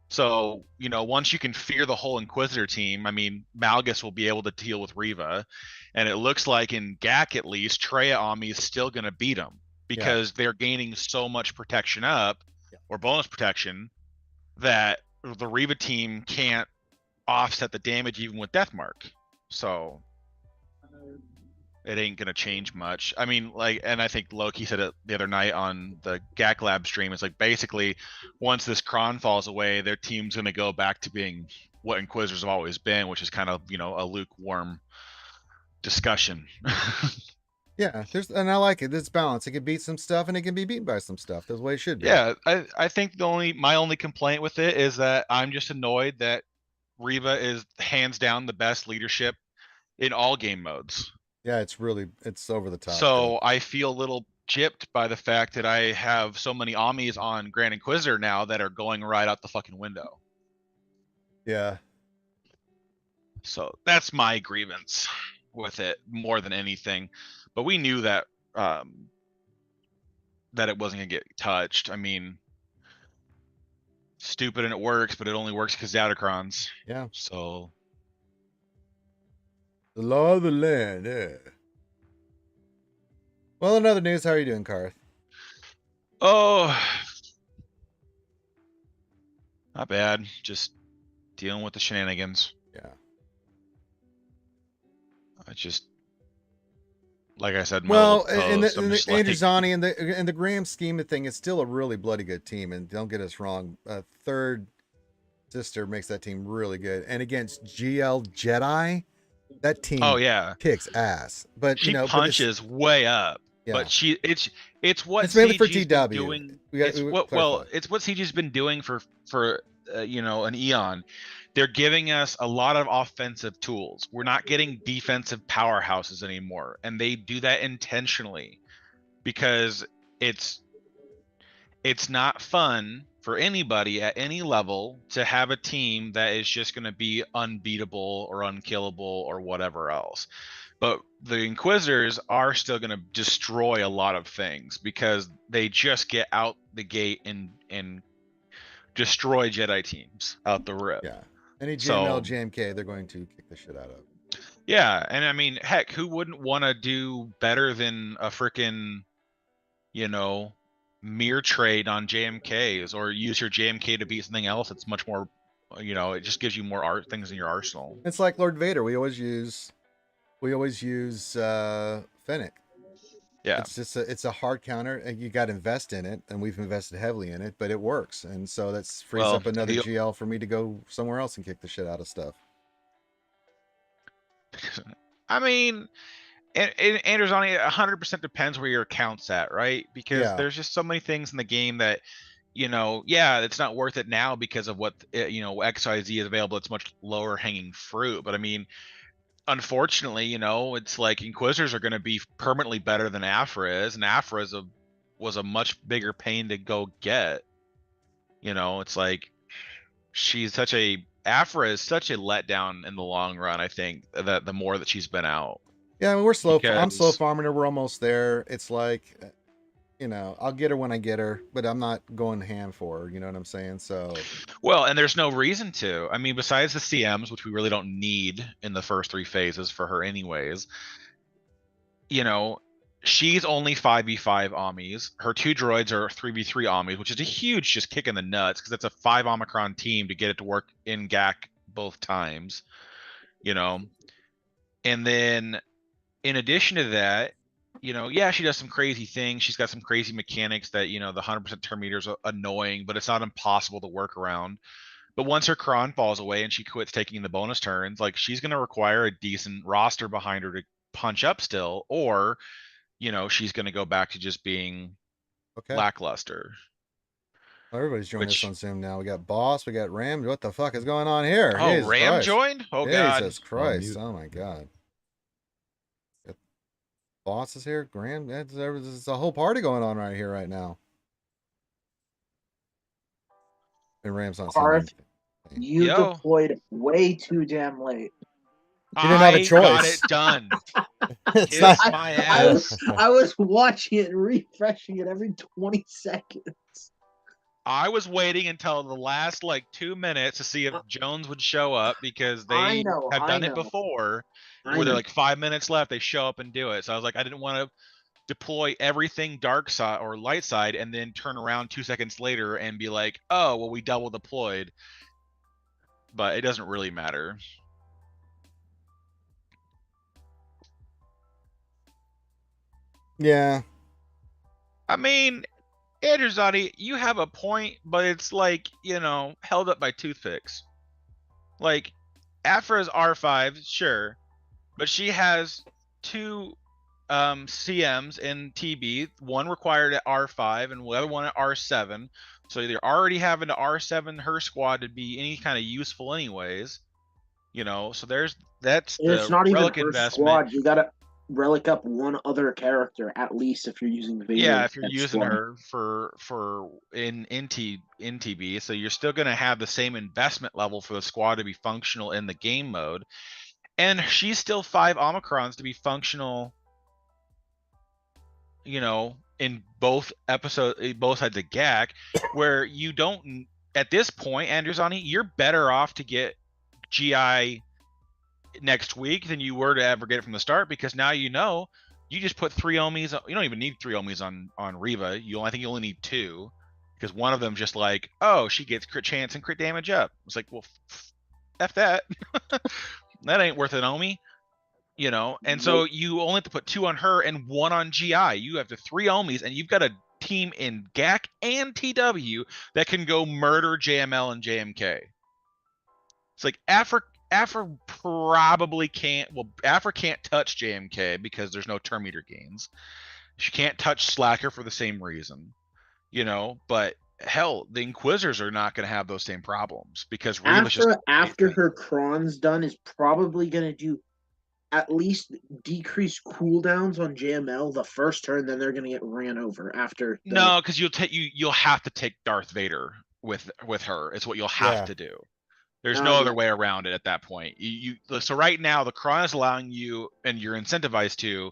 So, you know, once you can fear the whole Inquisitor team, I mean, Malgus will be able to deal with Reva. And it looks like in GAC at least, Treya Ami is still going to beat them because they're gaining so much protection up or bonus protection that the Reva team can't offset the damage even with Deathmark. So it ain't going to change much. I mean, like, and I think Loki said it the other night on the GAC Lab stream. It's like basically once this Kron falls away, their team's going to go back to being what Inquisitors have always been, which is kind of, you know, a lukewarm discussion. Yeah, and I like it. It's balanced. It can beat some stuff and it can be beaten by some stuff. That's the way it should be. Yeah, I think my only complaint with it is that I'm just annoyed that Reva is hands down the best leadership in all game modes. Yeah, it's over the top. So I feel a little gypped by the fact that I have so many Amis on Grand Inquisitor now that are going right out the fucking window. Yeah. So that's my grievance with it more than anything. But we knew that that it wasn't gonna get touched. I mean, stupid and it works, but it only works because Datacrons. Yeah. So the law of the land, yeah. Well, in other news, how are you doing, Karth? Oh, not bad. Just dealing with the shenanigans. Yeah. I just, like I said, well, and Andrew Zani and the grand scheme of thing, it's still a really bloody good team. And don't get us wrong, third sister makes that team really good. And against GL Jedi, that team kicks ass. But she punches way up. Yeah. But it's what mainly for CG's TW. Doing. It's what CG's been doing for you know, an eon. They're giving us a lot of offensive tools. We're not getting defensive powerhouses anymore, and they do that intentionally because it's not fun for anybody at any level to have a team that is just going to be unbeatable or unkillable or whatever else. But the Inquisitors are still going to destroy a lot of things because they just get out the gate and destroy Jedi teams out the rip. Yeah. Any GML, JMK, they're going to kick the shit out of. Yeah, and I mean, heck, who wouldn't want to do better than a freaking you know, mirror trade on JMKs or use your JMK to beat something else. It's much more, you know, it just gives you more things in your arsenal. It's like Lord Vader. We always use Fennec. Yeah. It's a hard counter, and you got to invest in it, and we've invested heavily in it, but it works, and so that frees Well, up another GL for me to go somewhere else and kick the shit out of stuff. I mean, and Andrew's on it 100% depends where your account's at, right? Because Yeah. there's just so many things in the game that, you know, yeah, it's not worth it now because of what, you know, XYZ is available. It's much lower hanging fruit. But I mean, unfortunately, you know, it's like Inquisitors are going to be permanently better than Afra is, and Afra was a much bigger pain to go get. You know, it's like Afra is such a letdown in the long run. I think that the more that she's been out. Yeah, I mean, I'm slow Because farming her. We're almost there. It's like, you know, I'll get her when I get her, but I'm not going ham for her. You know what I'm saying? So, well, and there's no reason to. I mean, besides the CMs, which we really don't need in the first 3 phases for her anyways, you know, she's only 5v5 Amis. Her 2 droids are 3v3 Amis, which is a huge just kick in the nuts because it's a 5 Omicron team to get it to work in GAC both times, you know. And then in addition to that, you know, yeah, she does some crazy things. She's got some crazy mechanics that, you know, the 100% turn meter is annoying, but it's not impossible to work around. But once her cron falls away and she quits taking the bonus turns, like she's going to require a decent roster behind her to punch up still, or, you know, she's going to go back to just being okay. lackluster. Everybody's joining us on Zoom now. We got Boss, we got Ram. What the fuck is going on here? Oh, Jesus Ram Christ. joined? Oh, God. Jesus Christ. Oh, my God. Boss is here. Graham, there's a whole party going on right here right now. And Ram's not saying Parth, anything. you deployed way too damn late. You didn't have a choice. Got it done. It's Kiss not... my ass. I was watching it and refreshing it every 20 seconds. I was waiting until the last like 2 minutes to see if Jones would show up because they have done it before. Where they're like 5 minutes left, they show up and do it. So I was like, I didn't want to deploy everything dark side or light side and then turn around 2 seconds later and be like, oh, well, we double deployed. But it doesn't really matter. Yeah. I mean, Andrewzani, you have a point, but it's like, you know, held up by toothpicks. Like, Afra's R5, sure, but she has 2 CMs in TB, one required at R5 and the other one at R7. So they're already having to R7 her squad to be any kind of useful anyways. You know, so that's it's not even her investment. Squad. You gotta relic up one other character at least if you're using Vader. Yeah, if you're using her for in TB, so you're still gonna have the same investment level for the squad to be functional in the game mode. And she's still 5 Omicrons to be functional, you know, in both sides of GAC, where you don't, at this point, Andrewzani, you're better off to get GI next week than you were to ever get it from the start, because now you know you just put 3 Omis. You don't even need 3 Omis on Reva. I think you only need 2, because one of them just like, oh, she gets crit chance and crit damage up. It's like, well, F that. That ain't worth an Omi. You know, and so you only have to put 2 on her and 1 on GI. You have to 3 Omis, and you've got a team in GAC and TW that can go murder JML and JMK. It's like Afra probably can't. Well, Afra can't touch JMK because there's no turn meter gains. She can't touch Slacker for the same reason. You know, but hell, the Inquisitors are not going to have those same problems because after her cron's done is probably going to do at least decrease cooldowns on JML the first turn, then they're gonna get ran over after. No, because you'll have to take Darth Vader with her. It's what you'll have to do. There's no other way around it at that point. So right now the Kron is allowing you, and you're incentivized to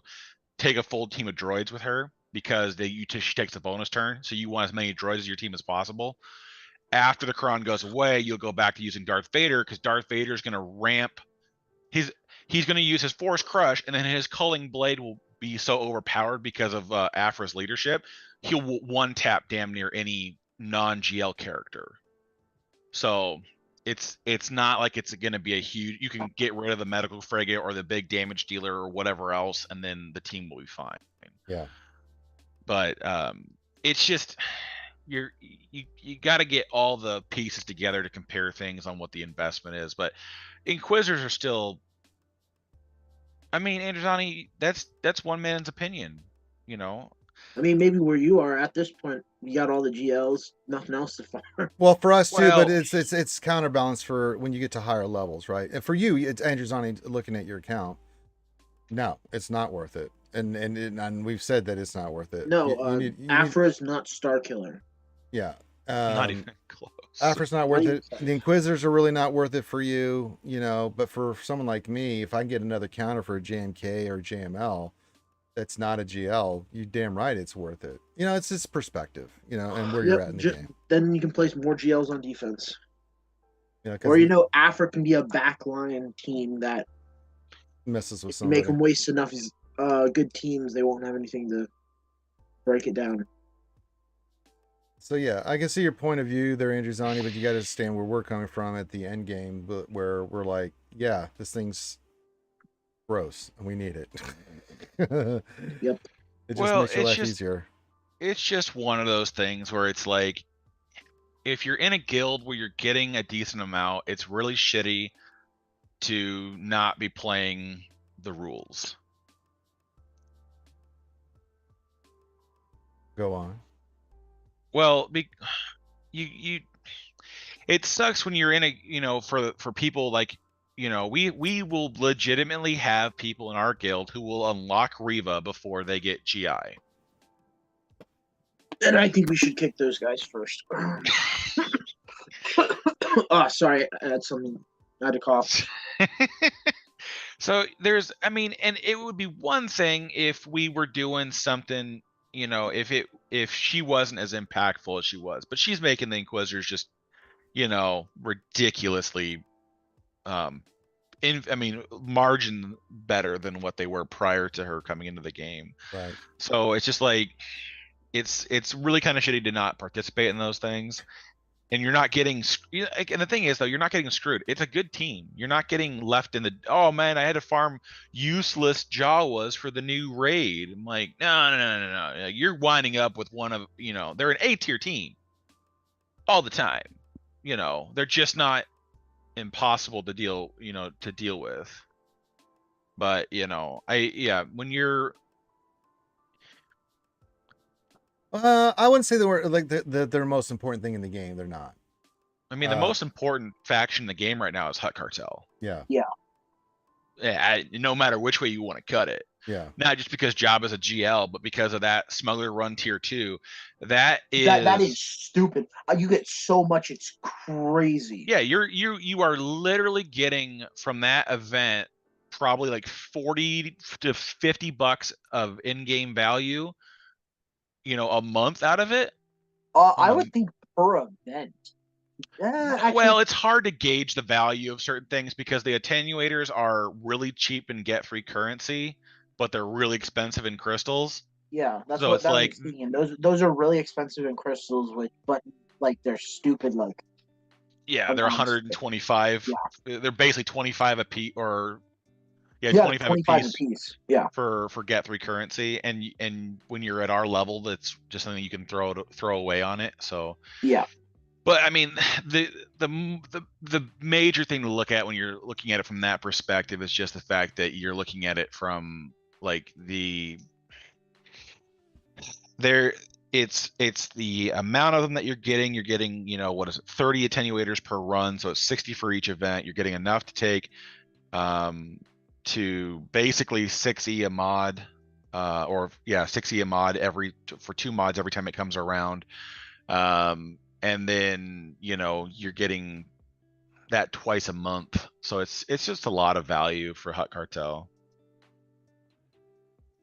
take a full team of droids with her because she takes a bonus turn. So you want as many droids as your team as possible. After the Kron goes away, you'll go back to using Darth Vader because Darth Vader is going to ramp. He's going to use his Force Crush, and then his Culling Blade will be so overpowered because of Afra's leadership. he'll one tap damn near any non-GL character. So it's not like it's going to be a huge. You can get rid of the medical frigate or the big damage dealer or whatever else, and then the team will be fine. Yeah. But it's just you got to get all the pieces together to compare things on what the investment is. But Inquisitors are still. I mean, Andrzani, that's one man's opinion, you know. I mean, maybe where you are at this point, you got all the GLs, nothing else to farm. Well, for us too, Well- but it's counterbalanced for when you get to higher levels, right? And for you, it's Andrzani looking at your account. No, it's not worth it. And we've said that it's not worth it. No, Afra's not Star Killer. Yeah. Not even close. Afra's not worth Not it. even- The Inquisitors are really not worth it for you, you know. But for someone like me, if I can get another counter for a JMK or JML, that's not a GL. You damn right, it's worth it. You know, it's just perspective, you know, and where you're at in the game. Then you can place more GLs on defense, You know, or you know, Afra can be a backline team that messes with if you somebody. make them waste enough good teams, they won't have anything to break it down. So yeah, I can see your point of view there, Andrzani, but you got to understand where we're coming from at the end game, but where we're like, yeah, this thing's gross and we need it. Yep. It just Well, makes your it's life just- easier. It's just one of those things where it's like, if you're in a guild where you're getting a decent amount, it's really shitty to not be playing the rules. Go on. Well, you it sucks when you're in a, you know, for people like, you know, we will legitimately have people in our guild who will unlock Riva before they get GI. And I think we should kick those guys first. Oh, sorry, I had something. I had to cough. So there's, I mean, and it would be one thing if we were doing something, you know, if she wasn't as impactful as she was, but she's making the Inquisitors just, you know, ridiculously, I mean, margin better than what they were prior to her coming into the game. Right. So it's just like, it's really kind of shitty to not participate in those things. And you're not getting, and the thing is though, you're not getting screwed. It's a good team. You're not getting left in the, oh man, I had to farm useless Jawas for the new raid. I'm like, no. You're winding up with one of, you know, they're an A tier team all the time. You know, they're just not impossible to deal with. But, you know, when you're, I wouldn't say they were like the most important thing in the game. They're not. I mean, the most important faction in the game right now is Hut Cartel. Yeah. Yeah, no matter which way you want to cut it. Yeah. Not just because Jabba's a GL, but because of that Smuggler Run Tier 2. That That is stupid. You get so much, it's crazy. Yeah, you are literally getting from that event probably like 40 to 50 bucks of in-game value, you know, a month out of it. I would think per event. Yeah, actually, Well, it's hard to gauge the value of certain things because the attenuators are really cheap and get free currency, but they're really expensive in crystals. yeah, that's so what it's that like- was thinking. Those are really expensive in crystals, but like they're stupid. Like Yeah, they're Amounts. 125. They're basically 25 a piece, or yeah, 25 25 a piece apiece. Yeah, for get 3 currency. And when you're at our level, that's just something you can throw away on it. So yeah. but I mean, the major thing to look at when you're looking at it from that perspective is just the fact that you're looking at it from like it's the amount of them that you're getting. You're getting, you know, what is it, 30 attenuators per run, so it's 60 for each event. You're getting enough to take to basically 6E a mod, 6E a mod for 2 mods every time it comes around. And then, you know, you're getting that twice a month. So it's just a lot of value for Hut Cartel.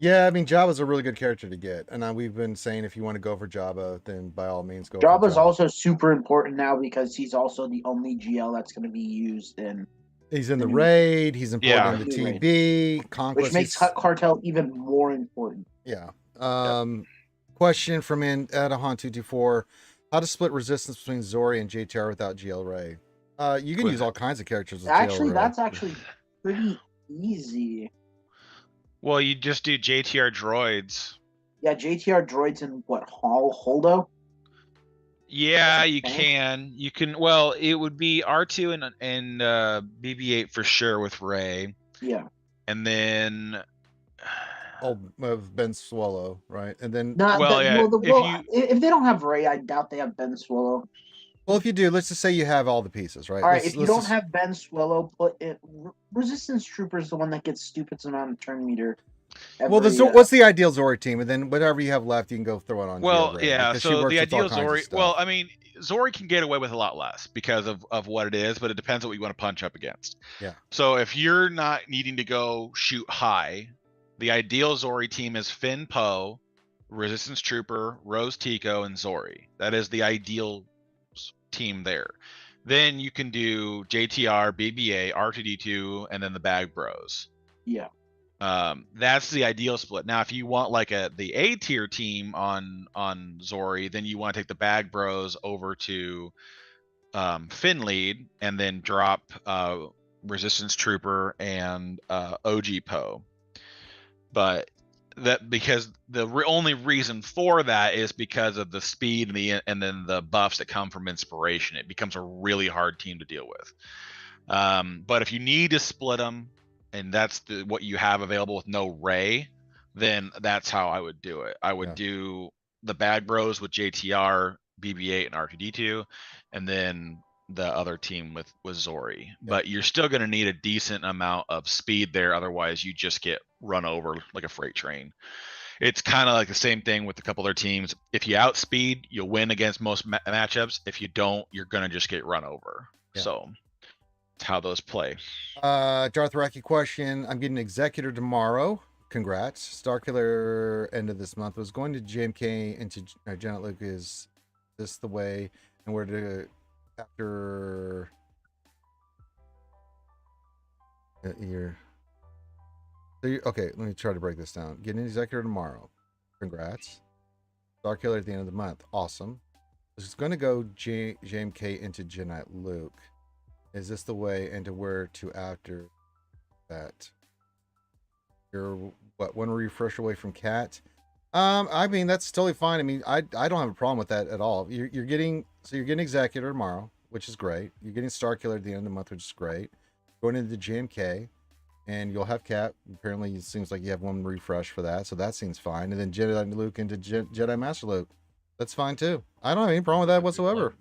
Yeah, I mean, Jabba's a really good character to get, and we've been saying if you want to go for Jabba, then by all means go. Jabba's for Jabba. also super important now because he's also the only GL that's going to be used in, He's in the raid. He's important in the Yeah. TB conquest. which makes Hut Cartel even more important. Yeah. Question from Adahan224. How to split resistance between Zori and JTR without GL Ray? You can use all kinds of characters with Actually, GL Ray. that's actually pretty easy. Well, you just do JTR droids. Yeah, JTR droids and what, Holdo? Yeah, you Okay. can. You can. Well, it would be R2 and BB-8 for sure with Ray, Yeah. and then. Of Ben Swallow, right? And then, Not Well, that, yeah, if they don't have Ray, I doubt they have Ben Swallow. well, if you do, let's just say you have all the pieces, right? All right, Let's- if you let's don't just- have Ben Swallow, put it. Resistance Trooper is the one that gets stupid amount of turn meter. well, what's the ideal Zori team? And then whatever you have left, you can go throw it on. Well, GL Ray, yeah. because she So works the with all ideal kinds of Zori. stuff. Well, I mean, Zori can get away with a lot less because of what it is, but it depends on what you want to punch up against. Yeah. So if you're not needing to go shoot high, the ideal Zori team is Finn Poe, Resistance Trooper, Rose Tico, and Zori. That is the ideal team there. Then you can do JTR, BB-8, R2D2, and then the Bag Bros. Yeah. That's the ideal split. Now, if you want like the A tier team on Zori, then you want to take the Bag Bros over to Finn lead, and then drop Resistance Trooper and OG Poe. But that because the only reason for that is because of the speed and then the buffs that come from inspiration. It becomes a really hard team to deal with. But if you need to split them, and that's what you have available with no Ray, then that's how I would do it. I would do the Bag Bros with JTR, BB-8, and R2D2, and then the other team with Zori. But you're still going to need a decent amount of speed there, otherwise you just get run over like a freight train. It's kind of like the same thing with a couple other teams. If you outspeed, you'll win against most matchups. If you don't, you're going to just get run over. So it's how those play. Darth Raki question. I'm getting Executor tomorrow. Congrats. Starkiller end of this month. Was going to JMK into Janet Luke. Is this the way? And where to after year? So okay, let me try to break this down. Getting Executor tomorrow. Congrats. Starkiller at the end of the month. Awesome. This is going to go JMK into Jedi Luke. Is this the way, and to where to after that? You're what, one refresh away from Cat? I mean, that's totally fine. I mean, I don't have a problem with that at all. You're getting Executor tomorrow, which is great. You're getting Starkiller at the end of the month, which is great. Going into the JMK, and you'll have Cat. Apparently, it seems like you have one refresh for that, so that seems fine. And then Jedi Luke into Jedi Master Luke. That's fine too. I don't have any problem with that whatsoever.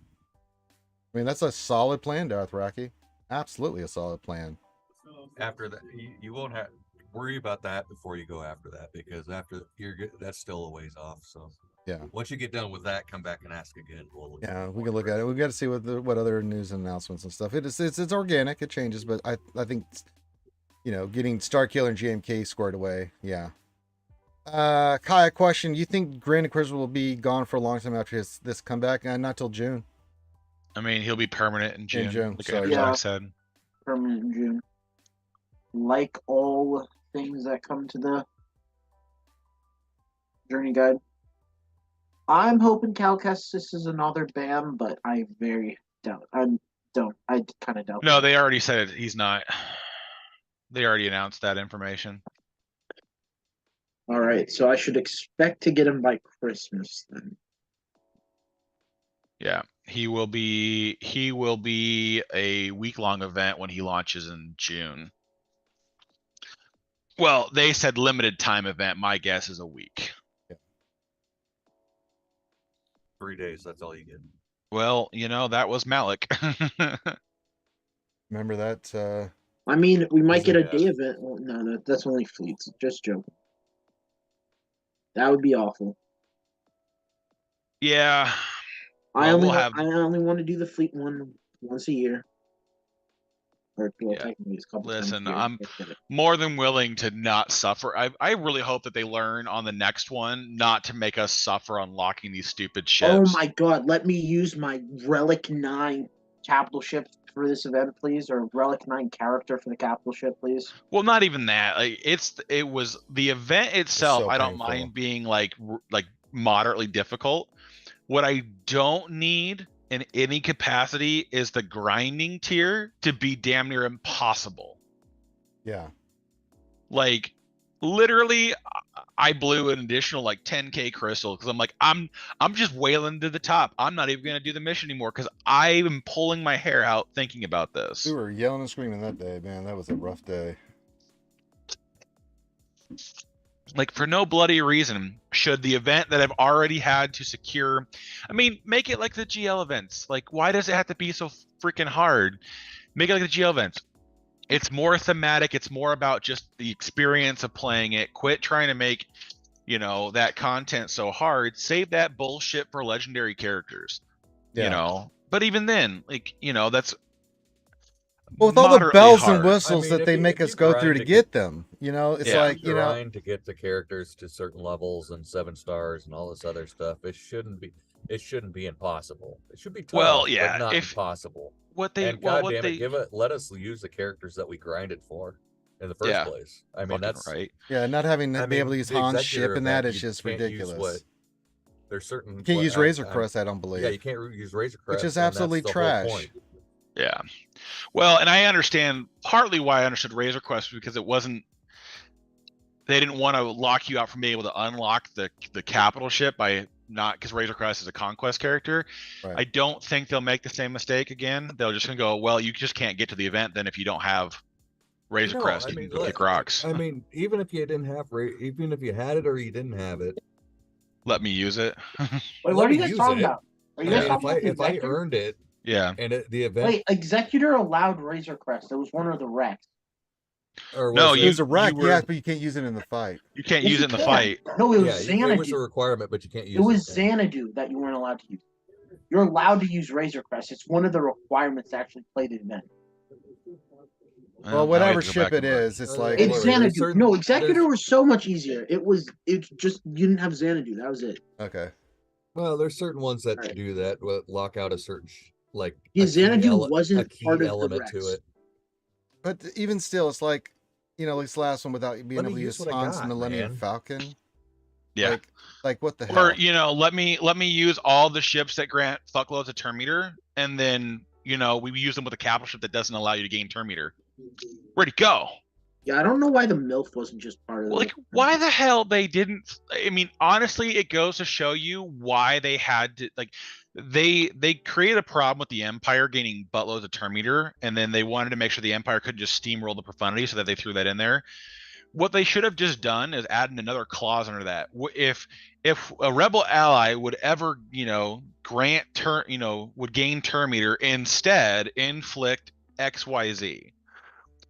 I mean, that's a solid plan, Darth Raki. Absolutely a solid plan. After that, you won't have worry about that before you go after that, because after that's still a ways off. So yeah, once you get done with that, come back and ask again. Yeah, we can look at it. We've got to see what other news and announcements and stuff. It's organic. It changes, but I think, you know, getting Starkiller and GMK squared away. Yeah. Kaya question: you think Grand Inquisitor will be gone for a long time after this comeback? Not till June. I mean, he'll be permanent in June. Like I said. Permanent in June. Like all things that come to the Journey Guide. I'm hoping Cal Kestis is another BAM, but I very doubt. I kind of doubt. No, they already said he's not. They already announced that information. All right, so I should expect to get him by Christmas then. Yeah, he will be a week-long event when he launches in June. Well, they said limited time event. My guess is a week. 3 days, that's all you get. Well, you know, that was Malik. Remember that? I mean, we might get a day event. Well, no, that's only fleets. Just joking. That would be awful. Yeah. I only want to do the fleet one once a year. Or technically it's a couple times a year. I'm more than willing to not suffer. I really hope that they learn on the next one not to make us suffer unlocking these stupid ships. Oh my god, let me use my Relic 9 capital ship for this event, please, or Relic 9 character for the capital ship, please. Well, not even that. Like it was the event itself. So I don't painful. mind being like moderately difficult. What I don't need in any capacity is the grinding tier to be damn near impossible. Yeah. Like, literally, I blew an additional like 10k crystal because I'm like, I'm just wailing to the top. I'm not even gonna do the mission anymore because I am pulling my hair out thinking about this. We were yelling and screaming that day, man. That was a rough day. Like, for no bloody reason should the event that I've already had to secure, I mean, make it like the GL events. Like, why does it have to be so freaking hard? Make it like the GL events. It's more thematic. It's more about just the experience of playing it. Quit trying to make, you know, that content so hard. Save that bullshit for legendary characters. Yeah. You know, but even then, like, you know, that's Well, with all the moderately bells hard. and whistles I mean, that they make us go through to get them, you know, it's Yeah. like, you know, grind to get the characters to certain levels and 7 stars and all this other stuff. It shouldn't be impossible. It should be tough, Well, yeah, but not if- impossible. What they, And well, God what damn they, it, let us use the characters that we grinded for in the first Yeah. place. I mean, fucking that's right. yeah, not having to I be mean, able to use the Han's Executor ship and that event, is you just can't use ridiculous. there's certain You can't use Razor Crest, I don't believe. Yeah, you can't use Razor Crest, Which is and that's absolutely the whole trash. point. Yeah. Well, and I understand partly why I understood Razor Quest because it wasn't, they didn't want to lock you out from being able to unlock the capital ship by not, because Razor Crest is a conquest character. Right. I don't think they'll make the same mistake again. They'll just gonna go, well, you just can't get to the event then if you don't have Razor No, Crest. I You mean, can go kick rocks. I mean, even if you didn't have, even if you had it or you didn't have it, Let me use it. Wait, let what are me you guys use talking it. about? Are you I guys mean, talking about the if I Executor? earned it Yeah. and the event, Wait, Executor allowed Razor Crest. It was one of the wrecks. or No, was It was a wreck, you were- yeah, but you can't use it in the fight. You can't Yes, use you it in the can. fight. No, it was yeah, it was a Xanadu. requirement, but you can't use It was yeah. Xanadu that you weren't allowed to use. You're allowed to use Razor Crest. It's one of the requirements to actually play the event. Now Well, we whatever have to go ship back it and look. is, it's Oh, like yeah, It's whatever. There's Xanadu. certain- No, Executor there's- was so much easier. It's just you didn't have Xanadu. That was it. okay. Well, there's certain ones that Right. do that, lock out a certain like Yeah, a key Xanadu ele- wasn't a key part of the element to Rex. it. But even still, it's like, you know, like this last one without being Let me able to use use what I Han's got, Millennium man. Falcon. Yeah. Like what the hell? Or, you know, let me use all the ships that grant fuckloads of turn meter, and then, you know, we use them with a capital ship that doesn't allow you to gain turn meter. Where'd it go? Yeah, I don't know why the MILF wasn't just part of Like, it. why the hell they didn't? I mean, honestly, it goes to show you why they had to, like, they created a problem with the Empire gaining buttloads of turn meter, and then they wanted to make sure the Empire couldn't just steamroll the profundity, so that they threw that in there. What they should have just done is added another clause under that. If a rebel ally would ever, you know, grant turn, you know, would gain turn meter, instead inflict XYZ,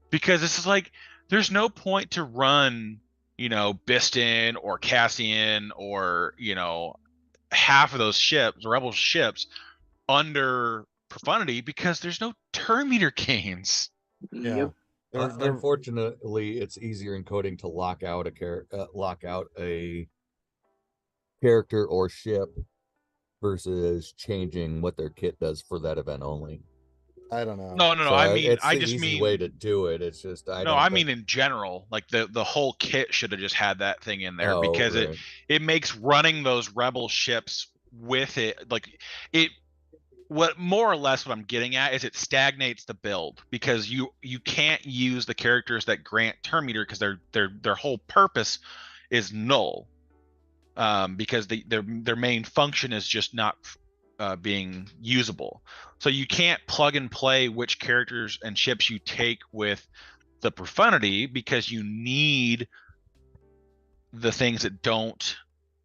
because this is like, there's no point to run, you know, Biston or Cassian or, you know, half of those ships, rebel ships, under profundity, because there's no turn meter gains. Yeah. Yep. They're- Unfortunately, it's easier in coding to lock out a character or ship versus changing what their kit does for that event only. I don't know. No. So I mean, it's I the just easy mean way to do it. It's just no. I mean, in general, like the whole kit should have just had that thing in there, because it makes running those rebel ships with it, like, it, what more or less what I'm getting at is it stagnates the build, because you can't use the characters that grant turn meter, because their whole purpose is null, because their main function is just not being usable. So you can't plug and play which characters and ships you take with the profundity, because you need the things that don't,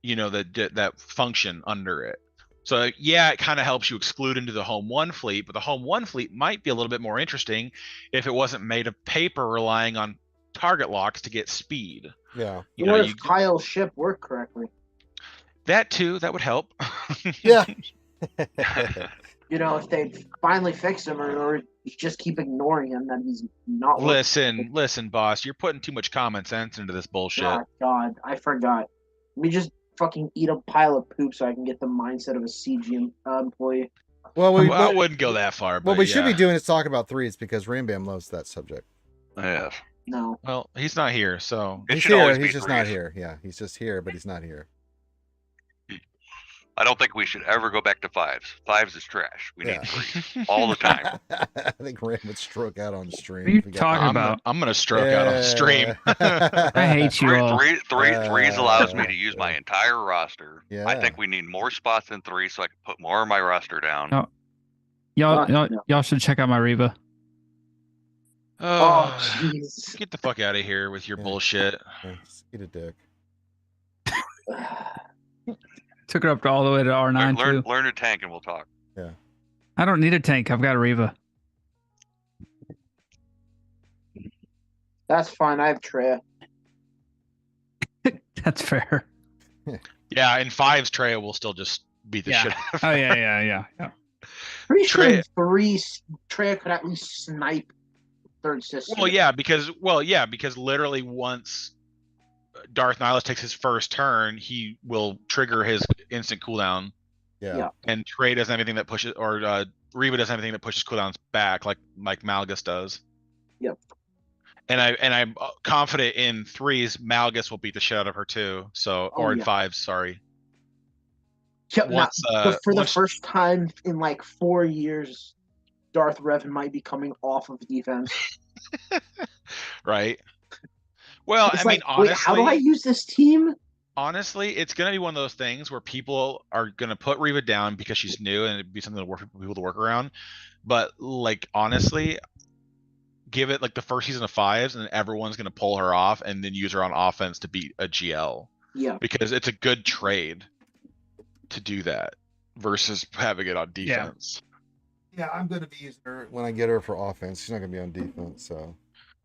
you know, that function under it. So yeah, it kind of helps you exclude into the home one fleet, but the home one fleet might be a little bit more interesting if it wasn't made of paper relying on target locks to get speed. Yeah. You What know, if Kyle's ship worked correctly? that too, that would help. Yeah. You know, if they finally fix him, or just keep ignoring him, that he's not. working. Listen, boss, you're putting too much common sense into this bullshit. Oh, God, I forgot. Let me just fucking eat a pile of poop so I can get the mindset of a CG employee. Well, I wouldn't go that far. But what we should be yeah. doing is talking about threes, because Rambam loves that subject. Yeah. No. Well, he's not here, so It He's should here. always He's be just not threes. here. Yeah, he's just here, but he's not here. I don't think we should ever go back to 5s. 5s is trash. We Yeah. need 3s all the time. I think Ram would stroke out on stream. What are you if we got talking that. about? I'm gonna stroke out on stream. I hate you all. Threes allows me to use my yeah. entire roster. I Yeah. think we need more spots than 3 so I can put more of my roster down. No. Y'all, Fuck y'all, no. y'all should check out my Reba. Oh, jeez. Get the fuck out of here with your Yeah. bullshit. Yeah, just eat a dick. Took it up all the way to R9 too. Learn to tank and we'll talk. I don't need a tank. I've got a Reba. That's fine. I have Treya. That's fair. Yeah, in 5s, Treya will still just beat the Yeah. shit out of Oh her. yeah. Pretty sure in Treya- 3, Treya could at least snipe third sister. Well, yeah, because literally once Darth Nihilus takes his first turn, he will trigger his instant cooldown, Yeah. Yeah. and Trey doesn't have anything that pushes, or Reba doesn't have anything that pushes cooldowns back like Malgus does. Yep. And I'm confident in 3s, Malgus will beat the shit out of her too. So, Oh, or in yeah. 5s, sorry. Yep, Once, but for the once- first time in like 4 years, Darth Revan might be coming off of defense. Right. Well, It's I mean, like, honestly, wait, how do I use this team? honestly, it's gonna be one of those things where people are gonna put Reba down because she's new and it'd be something to work for people to work around. But like honestly, give it like the first season of 5s and everyone's gonna pull her off and then use her on offense to beat a GL. Yeah. Because it's a good trade to do that versus having it on Yeah. defense. Yeah, I'm gonna be using her when I get her for offense. She's not gonna be on defense, so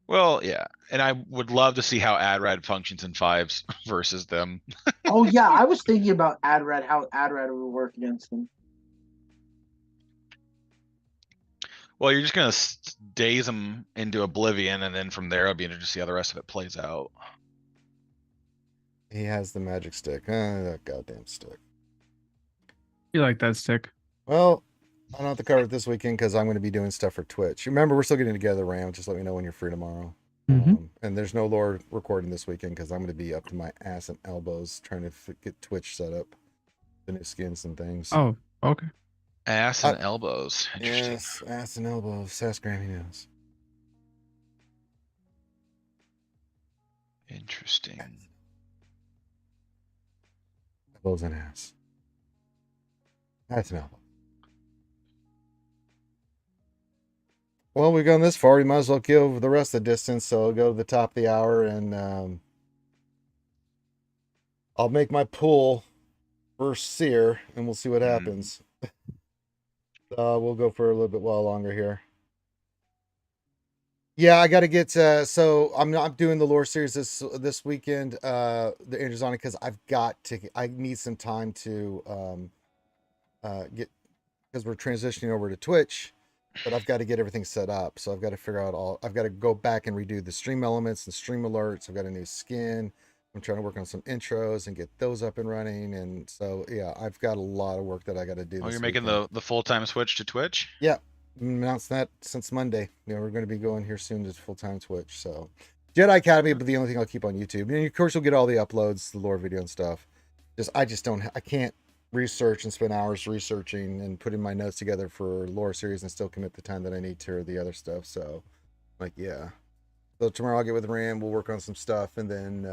Well, yeah. And I would love to see how AdRad functions in 5s versus them. Oh yeah, I was thinking about Adrad, how Adrad would work against them. Well, you're just gonna daze them into oblivion, and then from there, it'll be interesting to see how the rest of it plays out. he has the magic stick. That goddamn stick. You like that stick? Well, I don't have to cover it this weekend because I'm going to be doing stuff for Twitch. Remember, we're still getting together, Ram. Just let me know when you're free tomorrow. Mhm. And there's no lore recording this weekend because I'm going to be up to my ass and elbows trying to get Twitch set up, the new skins and things. Oh, okay. Ass and elbows. Interesting. yes, ass and elbows. Ask Grammy knows. Interesting. Elbows and ass. Ass and elbow. Well, we've gone this far. We might as well give the rest of the distance. So I'll go to the top of the hour and I'll make my pull for Seer and we'll see what happens. We'll go for a little bit while longer here. Yeah, I got to get so I'm not doing the lore series this weekend, the Andrews on it, because I need some time to get, because we're transitioning over to Twitch, but I've got to get everything set up. So I've got to figure out I've got to go back and redo the stream elements and stream alerts. I've got a new skin. I'm trying to work on some intros and get those up and running. And so, yeah, I've got a lot of work that I got to do. Oh, this you're making weekend. the full-time switch to Twitch? Yeah, announced that since Monday. We're going to be going here soon to full-time Twitch. So Jedi Academy, but the only thing I'll keep on YouTube. And of course, you'll get all the uploads, the lore video and stuff. I can't research and spend hours researching and putting my notes together for lore series and still commit the time that I need to the other stuff. So, like, yeah. So tomorrow I'll get with Ram. We'll work on some stuff, and then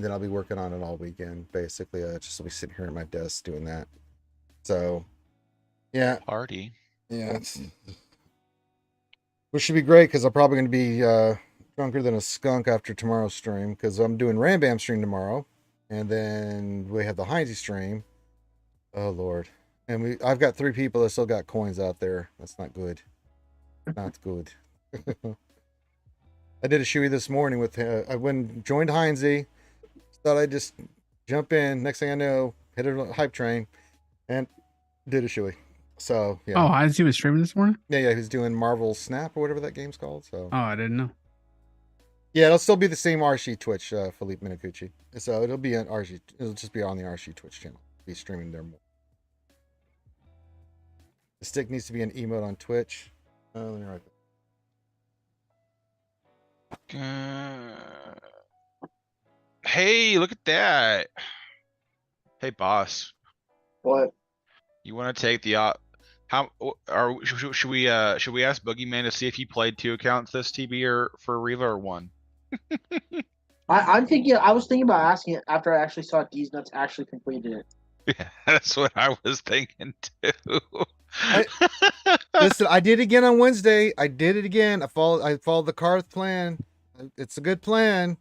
I'll be working on it all weekend. Basically, just will be sitting here at my desk doing that. So, yeah, Party. yeah, which should be great because I'm probably going to be drunker than a skunk after tomorrow's stream because I'm doing Rambam stream tomorrow, and then we have the Heinze stream. Oh Lord, and I've got 3 people that still got coins out there. That's not good. Not good. I did a shoey this morning with I joined Heinze. Thought I'd just jump in. Next thing I know, hit a hype train and did a shoey. So yeah. Oh, I see was streaming this morning. Yeah, he's doing Marvel Snap or whatever that game's called. So Oh, I didn't know. yeah, it'll still be the same RSG Twitch, Philippe Minicucci. So it'll be on RSG. It'll just be on the RSG Twitch channel. Be streaming there more. The stick needs to be an emote on Twitch. Let me write that. Hey, look at that. Hey, boss, What? you want to take the how are should we ask Boogeyman to see if he played 2 accounts this TB or for Riva or 1? I'm thinking. I was thinking about asking it after I actually saw D's Nuts actually completed it. Yeah, that's what I was thinking too. Listen, I did it again on Wednesday. I did it again. I followed the Karth plan. It's a good plan.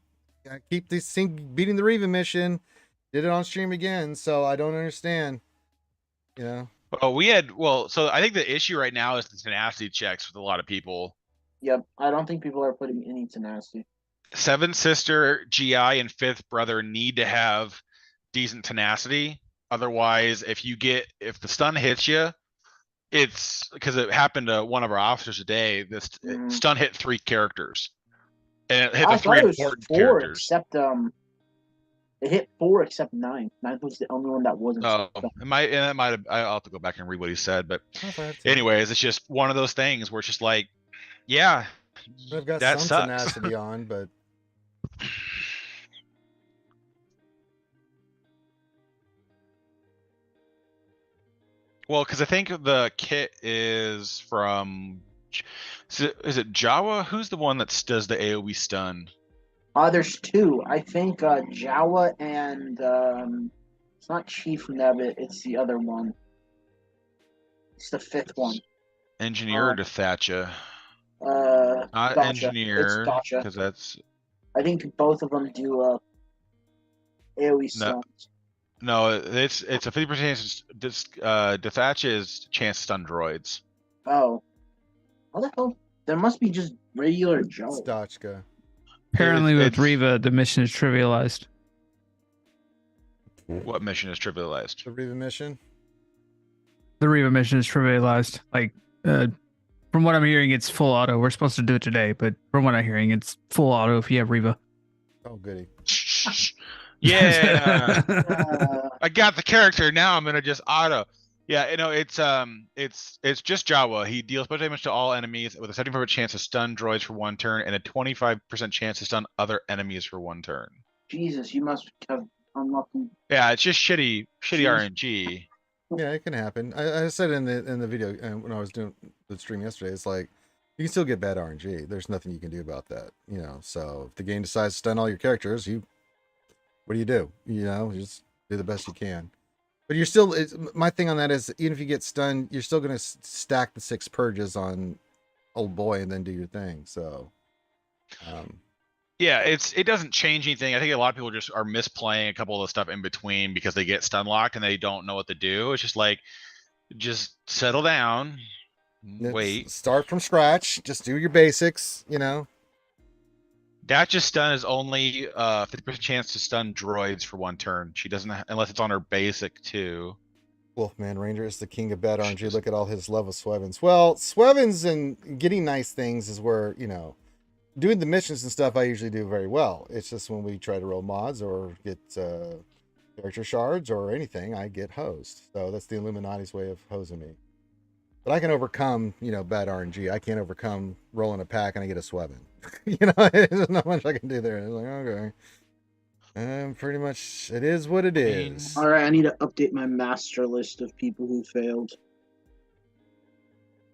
I keep this thing beating the Riva mission. Did it on stream again, so I don't understand. You know. So I think the issue right now is the tenacity checks with a lot of people. Yep. I don't think people are putting any tenacity. 7th sister, GI, and 5th brother need to have decent tenacity. Otherwise, if the stun hits you, it's because it happened to one of our officers today. This stun hit 3 characters, and it hit the 3 important 4 characters. except it hit 4 except 9. 9 was the only one that wasn't. Oh, it might have. I'll have to go back and read what he said, but to. anyways, it's just one of those things where it's just like, yeah, I've got that some sucks. tenacity on, but Well, because I think the kit is from, is it Jawa? Who's the one that does the AoE stun? There's 2. I think Jawa and it's not Chief Nebbit. It's the other one. It's the 5th one. Engineer or Dathacha? Not Dacha. engineer, It's Dacha. because that's I think both of them do AoE stuns. no. It's a 50% chance. Dathacha is chance to stun droids. Oh, what the hell? There must be just regular it's Joe. Stotchka. Apparently, with it's- Riva, the mission is trivialized. What mission is trivialized? The Riva mission. The Riva mission is trivialized. Like, from what I'm hearing, it's full auto. We're supposed to do it today, but from what I'm hearing, it's full auto if you have Riva. Oh, goody. Yeah, I got the character. Now I'm gonna just auto. Yeah, it's just Jawa. He deals special damage to all enemies with a 75% chance to stun droids for 1 turn and a 25% chance to stun other enemies for 1 turn. Jesus, you must have unlucky. Yeah, it's just shitty Jeez. RNG. Yeah, it can happen. I said in the video when I was doing the stream yesterday, it's like you can still get bad RNG. There's nothing you can do about that, you know. So if the game decides to stun all your characters, what do? You know, just do the best you can. But you're still. My thing on that is, even if you get stunned, you're still gonna stack the 6 purges on old boy and then do your thing. So, Yeah, it doesn't change anything. I think a lot of people just are misplaying a couple of the stuff in between because they get stun locked and they don't know what to do. It's just like, just settle down, wait. Start from scratch. Just do your basics. You know. Dacha's stun is only 50% chance to stun droids for 1 turn. She doesn't unless it's on her basic too. Wolfman Ranger is the king of bad RNG. Look at all his love of Swevens. Well, Swevens and getting nice things is where, you know, doing the missions and stuff I usually do very well. It's just when we try to roll mods or get character shards or anything, I get hosed. So that's the Illuminati's way of hosing me. But I can overcome, you know, bad RNG. I can't overcome rolling a pack and I get a Sweven. You know, there's not much I can do there. It's like, okay. Pretty much, it is what it is. All right, I need to update my master list of people who failed.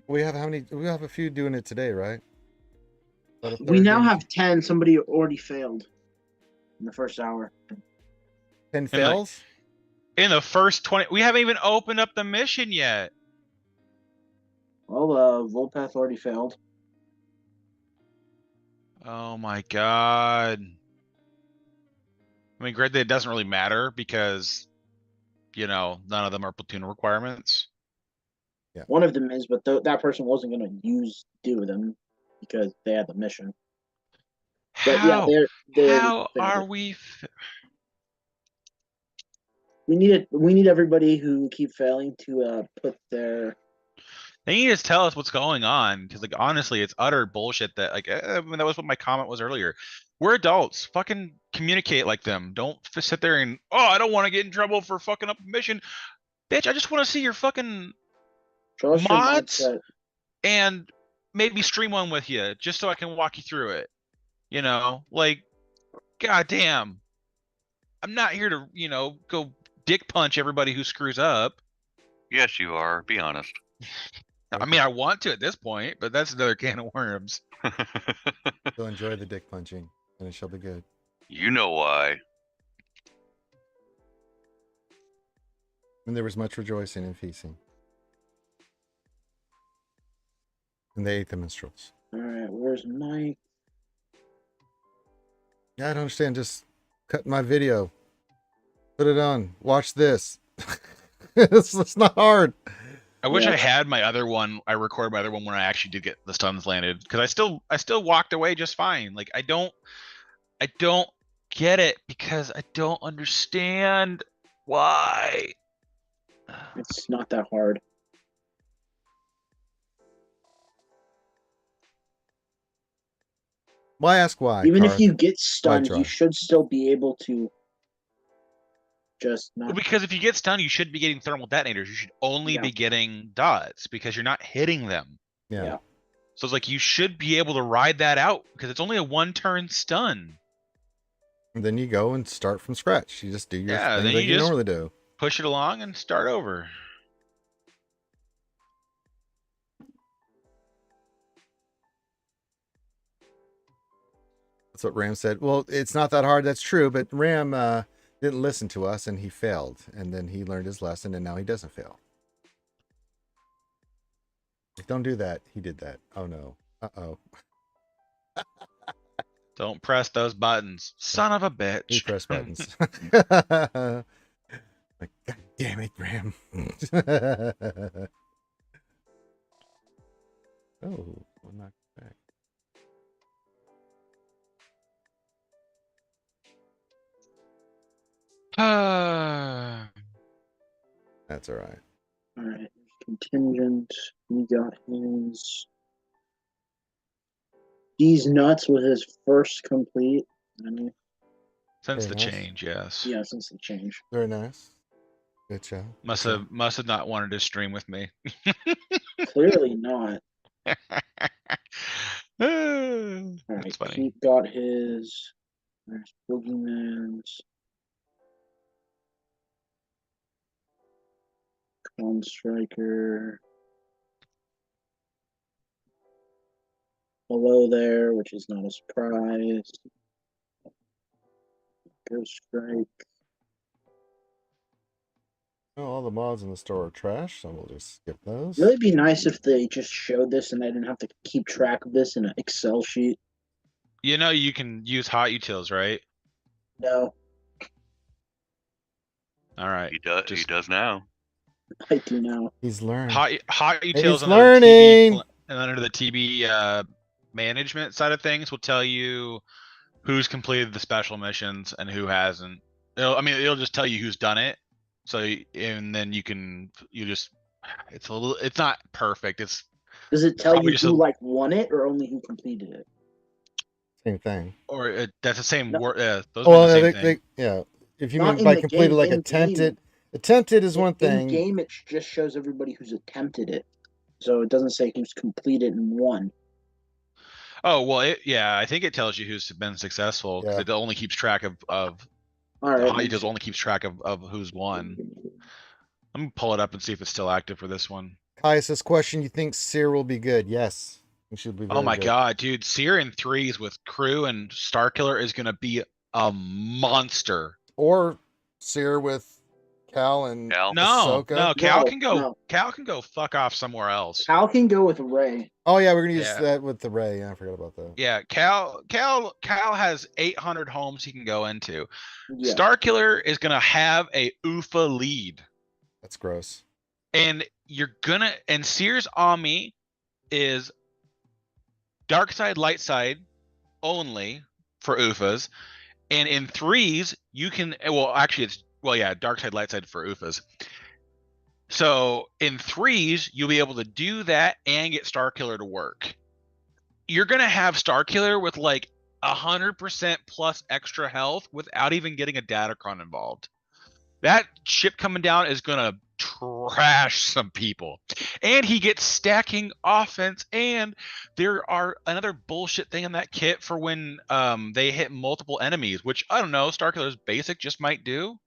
We have how many? We have a few doing it today, right? We now have 10. Somebody already failed in the first hour. 10 fails? In the first 20, we haven't even opened up the mission yet. Well, Volpath already failed. Oh my god. I mean, granted, it doesn't really matter because, you know, none of them are platoon requirements. Yeah. One of them is, but that person wasn't going to do them because they had the mission. But How? yeah, they're How are we? We need everybody who keep failing to put their. They need to tell us what's going on because, like, honestly, it's utter bullshit. That, like, I mean, that was what my comment was earlier. We're adults. Fucking communicate like them. Don't sit there and, oh, I don't want to get in trouble for fucking up a mission, bitch. I just want to see your fucking mods and maybe stream one with you just so I can walk you through it. You know, like, goddamn. I'm not here to, you know, go dick punch everybody who screws up. Yes, you are. Be honest. I mean, I want to at this point, but that's another can of worms. You'll enjoy the dick punching, and it shall be good. You know why. And there was much rejoicing and feasting. And they ate the minstrels. All right, where's Mike? Yeah, I don't understand. Just cut my video. Put it on. Watch this. it's not hard. I wish Yeah. I had my other one. I recorded my other one when I actually did get the stuns landed, because I still walked away just fine. Like I don't get it because I don't understand why. It's not that hard. Why ask why? Even if Karth? you get stunned, try? you should still be able to just Well, not. because if you get stunned, you should be getting thermal detonators. You should only Yeah. be getting dots because you're not hitting them. Yeah. Yeah. So it's like you should be able to ride that out because it's only a 1-turn stun. And then you go and start from scratch. You just do your Yeah, thing then that you you just- normally do. Push it along and start over. That's what Ram said. Well, it's not that hard. That's true. But Ram didn't listen to us and he failed. And then he learned his lesson and now he doesn't fail. Like, don't do that. He did that. Oh, no. Uh-oh. Don't press those buttons. Son of a He bitch. pressed buttons. Like, God damn it, Ram. Oh, we're not back. That's all right. All right, contingent. He got his. These nuts with his first complete. I mean, Since Very the nice. change, yes. yeah, since the change. Very nice. Good job. Must have not wanted to stream with me. Clearly not. All That's right, funny. Pete got his. There's Boogeyman's. Clone Striker. Below there, which is not a surprise. Ghost Strike. Oh, all the mods in the store are trash, so we'll just skip those. Really be nice if they just showed this and I didn't have to keep track of this in an Excel sheet. You know you can use hot utils, right? No, All right. He does. He Just- does now. I do now. He's learned. Hot utils He's under learning. and under the TB management side of things will tell you who's completed the special missions and who hasn't. It'll just tell you who's done it. So and then it's not perfect. It's Does it tell Probably you just who a- like won it or only who completed it? Same thing. that's the same No. word. Those Well, are the same thing. yeah. If you Not mean in by the completed, game, like in attempted. Attempted is one In thing. game, it just shows everybody who's attempted it, so it doesn't say who's completed and won. Oh well, I think it tells you who's been successful because Yeah. it only keeps track of All the right, hot utils only keeps track of who's won. I'm gonna pull it up and see if it's still active for this one. Caius' question: you think Seer will be good? Yes, he should be. Oh very my good. god, dude! Seer in 3s with crew and Starkiller is gonna be a monster. Or Seer with Cal and Cal. No, Ahsoka? no, Cal No, can go. no. Cal can go fuck off somewhere else. Cal can go with Ray. Oh yeah, we're gonna use Yeah. that with the Ray. Yeah, I forgot about that. Yeah, Cal has 800 homes he can go into. Yeah. Starkiller is gonna have a UFA lead. That's gross. And and Seer's Ami is dark side, light side only for UFAs. And in 3s, you can, dark side, light side for UFAs. So in 3s, you'll be able to do that and get Starkiller to work. You're going to have Starkiller with like 100% plus extra health without even getting a Datacron involved. That ship coming down is going to trash some people. And he gets stacking offense, and there are another bullshit thing in that kit for when they hit multiple enemies, which I don't know, Starkiller's basic just might do.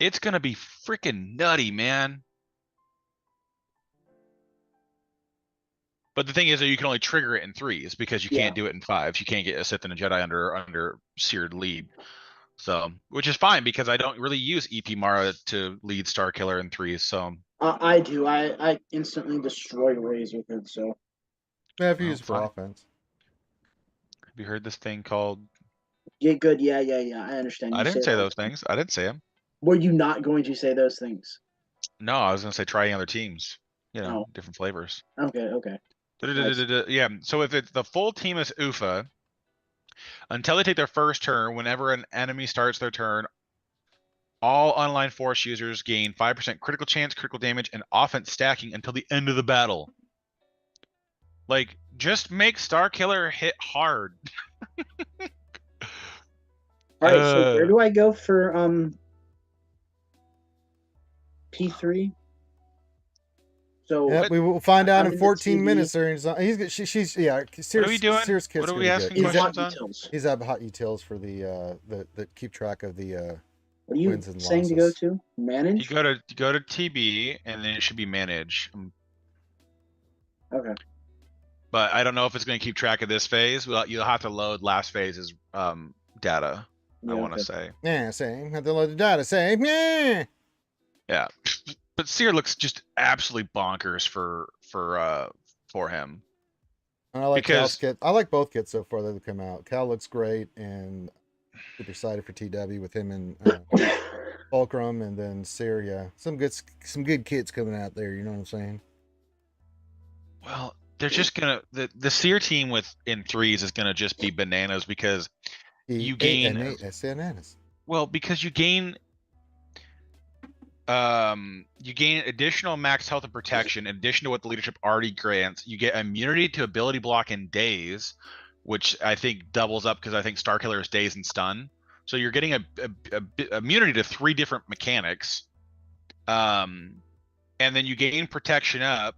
It's gonna be freaking nutty, man. But the thing is that you can only trigger it in 3s because you Yeah. can't do it in 5s. You can't get a Sith and a Jedi under seared lead. So, which is fine because I don't really use EP Mara to lead Starkiller in 3s. So I do. I instantly destroy Rays with it. So Yeah, if you Well, use it for fine. offense. have you heard this thing called? yeah, good. Yeah. I understand. I You didn't say say that. those things. I didn't say them. Were you not going to say those things? No, I was gonna say trying other teams. You know, Oh. different flavors. Okay. Yeah. So if it's the full team is UFA, until they take their first turn, whenever an enemy starts their turn, all online force users gain 5% critical chance, critical damage, and offense stacking until the end of the battle. Like, just make Starkiller hit hard. All right. So where do I go for P3? So Yeah, we will find out I'm in in the 14 TV. minutes. She's yeah. What are we doing? Sears kit's What are gonna we be asking good. Is questions hot on? details. He's at hot details for the keep track of the What are you wins and saying to go losses. to? You Manage? go to TB and then it should be manage. Okay. But I don't know if it's going to keep track of this phase. Well, you'll have to load last phase's data. I Yeah, want to okay. say, Yeah, same. Have to load the data. Same. Yeah. yeah. But Seer looks just absolutely bonkers for him. And I like Cal's Because- kit. I like both kits so far that have come out. Cal looks great, and super excited for TW with him and Fulcrum, and then Seer. Yeah, some good kits coming out there. You know what I'm saying? Well, they're just gonna the Seer team in 3s is gonna just be bananas because you gain bananas. well because you gain additional max health and protection in addition to what the leadership already grants. You get immunity to ability block in days, which I think doubles up because I think Starkiller is days and stun. So you're getting a immunity to 3 different mechanics. And then you gain protection up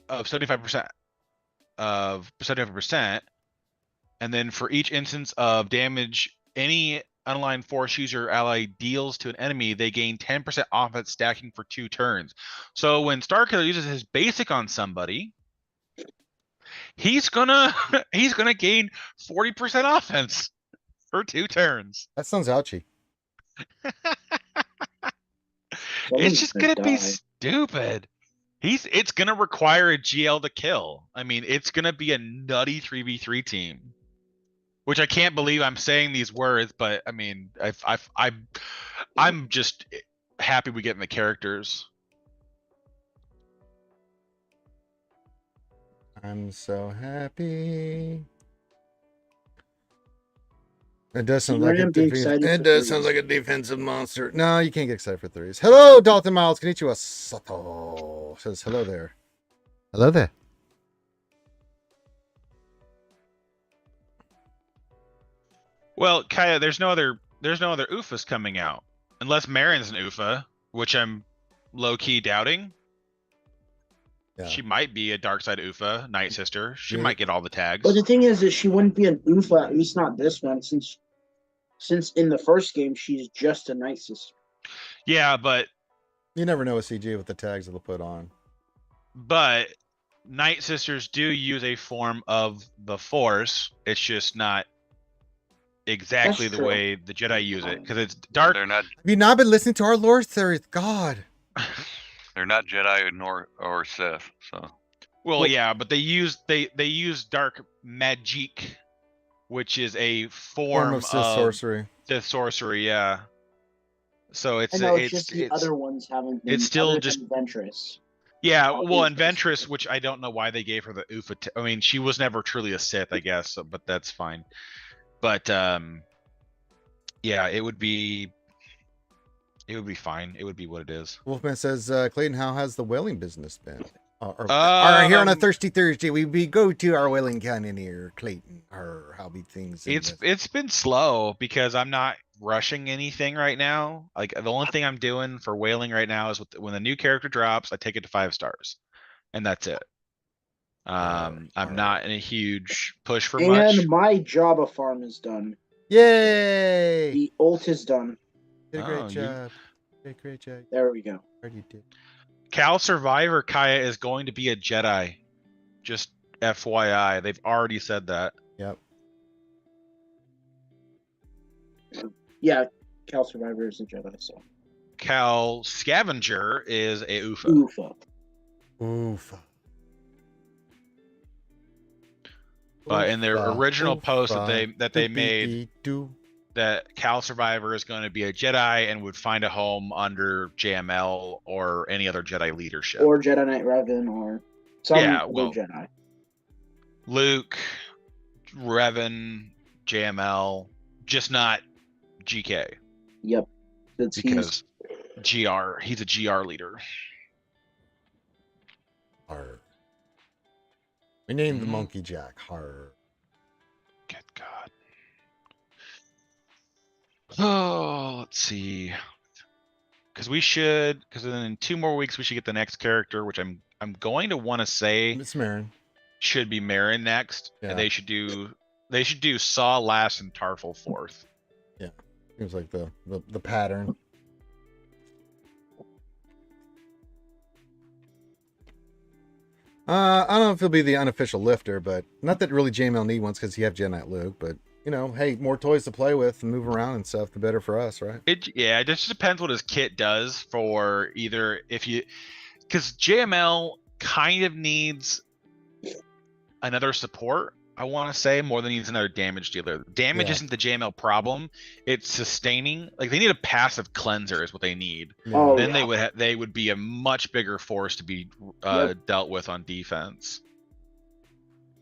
of 75% of 75%. And then for each instance of damage any unaligned force user ally deals to an enemy, they gain 10% offense stacking for 2 turns. So when Starkiller uses his basic on somebody, he's gonna gain 40% offense for 2 turns. That sounds ouchy. It's just gonna be stupid. It's gonna require a GL to kill. I mean, it's gonna be a nutty 3v3 team. Which I can't believe I'm saying these words, but I mean, I'm just happy we get in the characters. I'm so happy. It does sound like a defensive monster. No, you can't get excited for 3s. Hello, Dalton Miles. Konnichiwa Sato says hello there. Hello there. Well, Kaya, there's no other UFAs coming out unless Marin's an UFA, which I'm low key doubting. Yeah. She might be a dark side UFA, Night Sister. She Yeah. might get all the tags. But the thing is that she wouldn't be an UFA, at least not this one, since in the first game she's just a Night Sister. Yeah, but You never know with CG with the tags they'll put on. But Night Sisters do use a form of the Force. It's just not exactly That's the true. way the Jedi use it because it's dark. They're not Have you not been listening to our lore theories? God. they're not Jedi or Sith. So Well, yeah, but they use dark magic, which is a form of Sith sorcery. Sith sorcery. Yeah. So I know it's just the other ones haven't been. it's still other just- than Ventress. Yeah, All well, these and guys. Ventress, which I don't know why they gave her the UFA. I mean, she was never truly a Sith, I guess, so, but that's fine. But yeah, it would be fine. It would be what it is. Wolfman says, Clayton, how has the whaling business been? Here on a Thirsty Thursday, we go to our whaling cannoneer, Clayton, or how be things. It's been slow because I'm not rushing anything right now. Like the only thing I'm doing for whaling right now is when the new character drops, I take it to 5 stars, and that's it. I'm not in a huge push for much. And my Jabba farm is done. Yay! The ult is done. Did a Oh, great you- job. Did a great job. There we go. Heard you did. Cal Survivor Kaya is going to be a Jedi. Just FYI, they've already said that. Yep. Yeah, Cal Survivor is a Jedi, so. Cal Scavenger is a UFA. Oofa. Oof. But in their Oofa, original post that oofa, they made, doopy-dee-doo. that Cal Survivor is going to be a Jedi and would find a home under JML or any other Jedi leadership. Or Jedi Knight Revan, or some Yeah, other well- Jedi. Luke, Revan, JML, just not GK Yep. That's because he's a GR leader. Arr. We named the Mhm. monkey Jack. Har. Good God. Oh, let's see. Because then in 2 more weeks we should get the next character, which I'm going to want to say Miss Marin. should be Marin next, Yeah. and they should do Saw last and Tarful fourth. Seems like the pattern. I don't know if he'll be the unofficial lifter, but not that really JML need ones because you have Jedi Knight Luke. But you know, hey, more toys to play with and move around and stuff, the better for us, right? It just depends what his kit does for either because JML kind of needs another support. I want to say more than he needs another damage dealer. Damage Yeah. isn't the JML problem; it's sustaining. Like they need a passive cleanser is what they need. Oh, Then yeah. they would be a much bigger force to be dealt with on defense.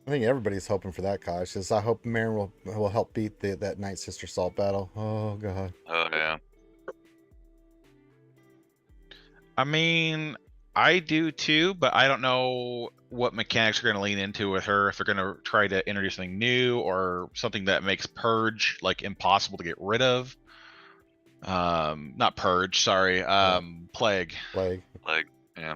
I think everybody's hoping for that, Kosh. I hope Marin will help beat that Night Sister Salt battle. Oh god. Oh yeah. I mean, I do too, but I don't know what mechanics are going to lean into with her. If they're going to try to introduce something new or something that makes Purge like impossible to get rid of. Not Purge, sorry. Plague. Like, Like, yeah.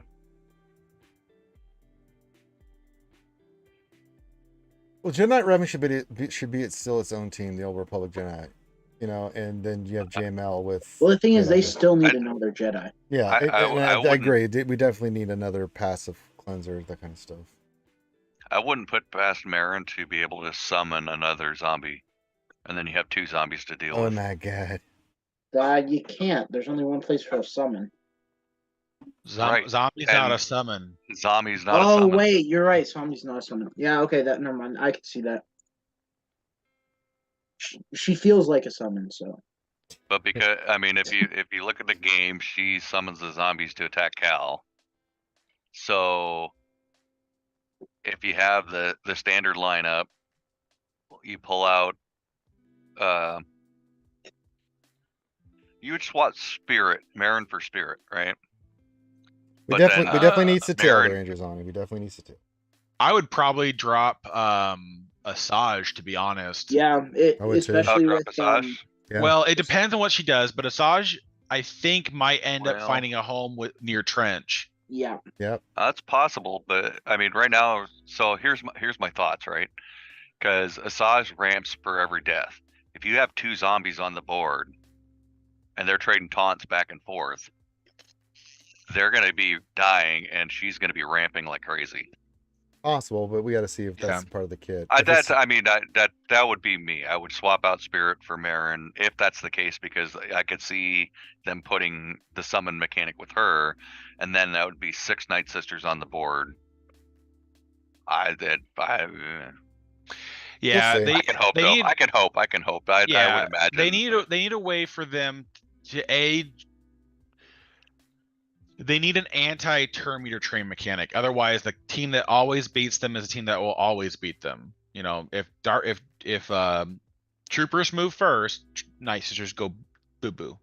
well, Jedi Knight Revan should be still its own team, the Old Republic Jedi Knight. You know, and then you have JML with. Well, the thing is, they whatever. still need I- another Jedi. Yeah, I I agree. We definitely need another passive cleanser, that kind of stuff. I wouldn't put past Marin to be able to summon another zombie, and then you have 2 zombies to deal Oh with. my god. You can't. There's only one place for a summon. Right, Zombie's not and- a summon. Zombie's not a Oh, summon. wait, you're right. Zombie's not a summon. Yeah, okay, never mind. I can see that. She feels like a summon, so. But because I mean, if you look at the game, she summons the zombies to attack Cal. So if you have the standard lineup, you pull out. You would swap Spirit, Marin for Spirit, right? We But definitely then, need Satil, Marin- the Rangers on it. We definitely need Satil. I would probably drop Asajj, to be honest. Yeah, I would too. especially drop with Asajj. Yeah. Well, it depends on what she does, but Asajj, I think, might end up Well- finding a home near Trench. yeah. That's possible, but I mean, right now. So here's my thoughts, right? Because Asajj ramps for every death. If you have 2 zombies on the board, and they're trading taunts back and forth, they're gonna be dying, and she's gonna be ramping like crazy. Possible, but we got to see if that's part of the kit. If That's it's- I mean that would be me. I would swap out Spirit for Marin if that's the case, because I could see them putting the summon mechanic with her, and then that would be 6 Night Sisters on the board. Yeah, see. they I can hope they though. need I can hope. I yeah, would imagine they need a way for them to they need an anti-turn meter train mechanic. Otherwise, the team that always beats them is a team that will always beat them. You know, if troopers move first, Night Sisters go boo boo.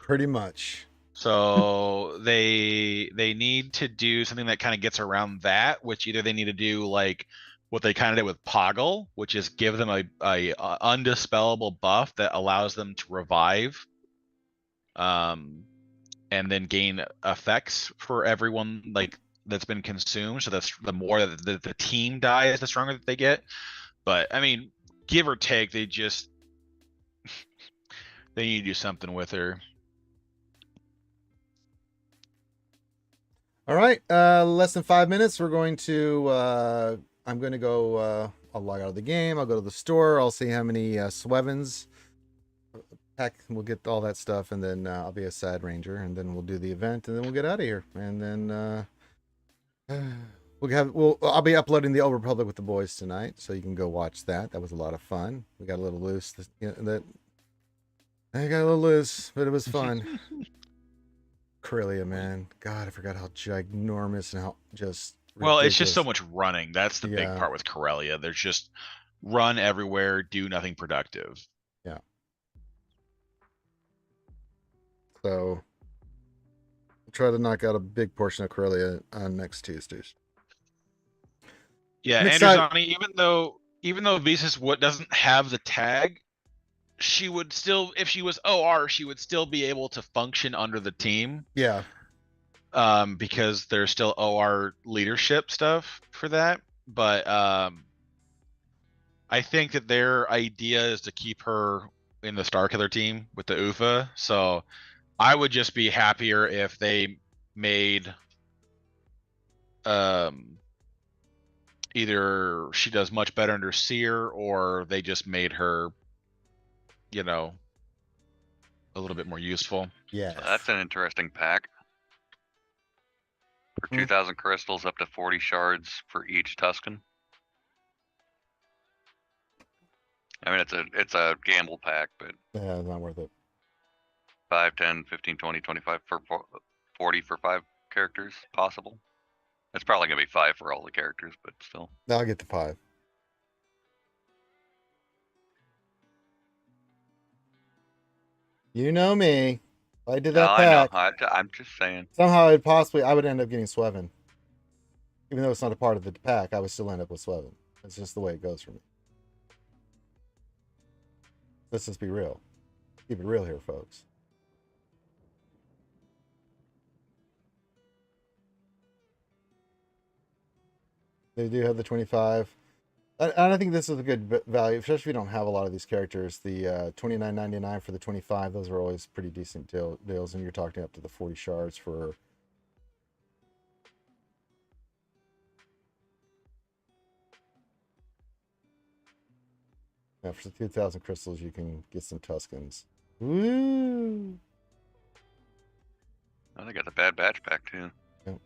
pretty much. So they need to do something that kind of gets around that, which either they need to do like what they kind of did with Poggle, which is give them a undispellable buff that allows them to revive, and then gain effects for everyone like that's been consumed. So that's the more that the team dies, the stronger that they get. But I mean, give or take, they They need to do something with her. All right, less than 5 minutes. We're going to. I'm going to go. I'll log out of the game. I'll go to the store. I'll see how many Swevens. Heck, we'll get all that stuff, and then I'll be a side ranger, and then we'll do the event, and then we'll get out of here, and then I'll be uploading the Old Republic with the boys tonight, so you can go watch that. That was a lot of fun. We got a little loose. I got a little loose, but it was fun. Corellia, man, God, I forgot how ginormous and how just. Well, it's just so ridiculous. much running. That's the big Yeah. part with Corellia. There's just run everywhere, do nothing productive. So we'll try to knock out a big portion of Corellia on next Tuesdays. Yeah, I'm excited. Andrewzani, even though Visas doesn't have the tag, she would still, if she was OR, she would still be able to function under the team. Yeah. Because there's still OR leadership stuff for that. But I think that their idea is to keep her in the Starkiller team with the UFA. So I would just be happier if they made either she does much better under Seer, or they just made her, a little bit more useful. Yeah. So that's an interesting pack. For 2,000 crystals, up to 40 shards for each Tusken. I mean, it's a gamble pack, but Yeah, it's not worth it. 5, 10, 15, 20, 25 for 40 for 5 characters possible. It's probably gonna be 5 for all the characters, but still. I'll get the 5. You know me. If I did that pack, I know. I'm just saying. somehow I would end up getting Sweven. Even though it's not a part of the pack, I would still end up with Sweven. It's just the way it goes for me. Let's just be real. Keep it real here, folks. They do have the 25. I think this is a good value, especially if you don't have a lot of these characters. The $29.99 for the 25, those are always pretty decent deals, and you're talking up to the 40 shards for. Now, for 2,000 crystals, you can get some Tuskens. Woo! Oh, they got the Bad Batch pack too. Yep.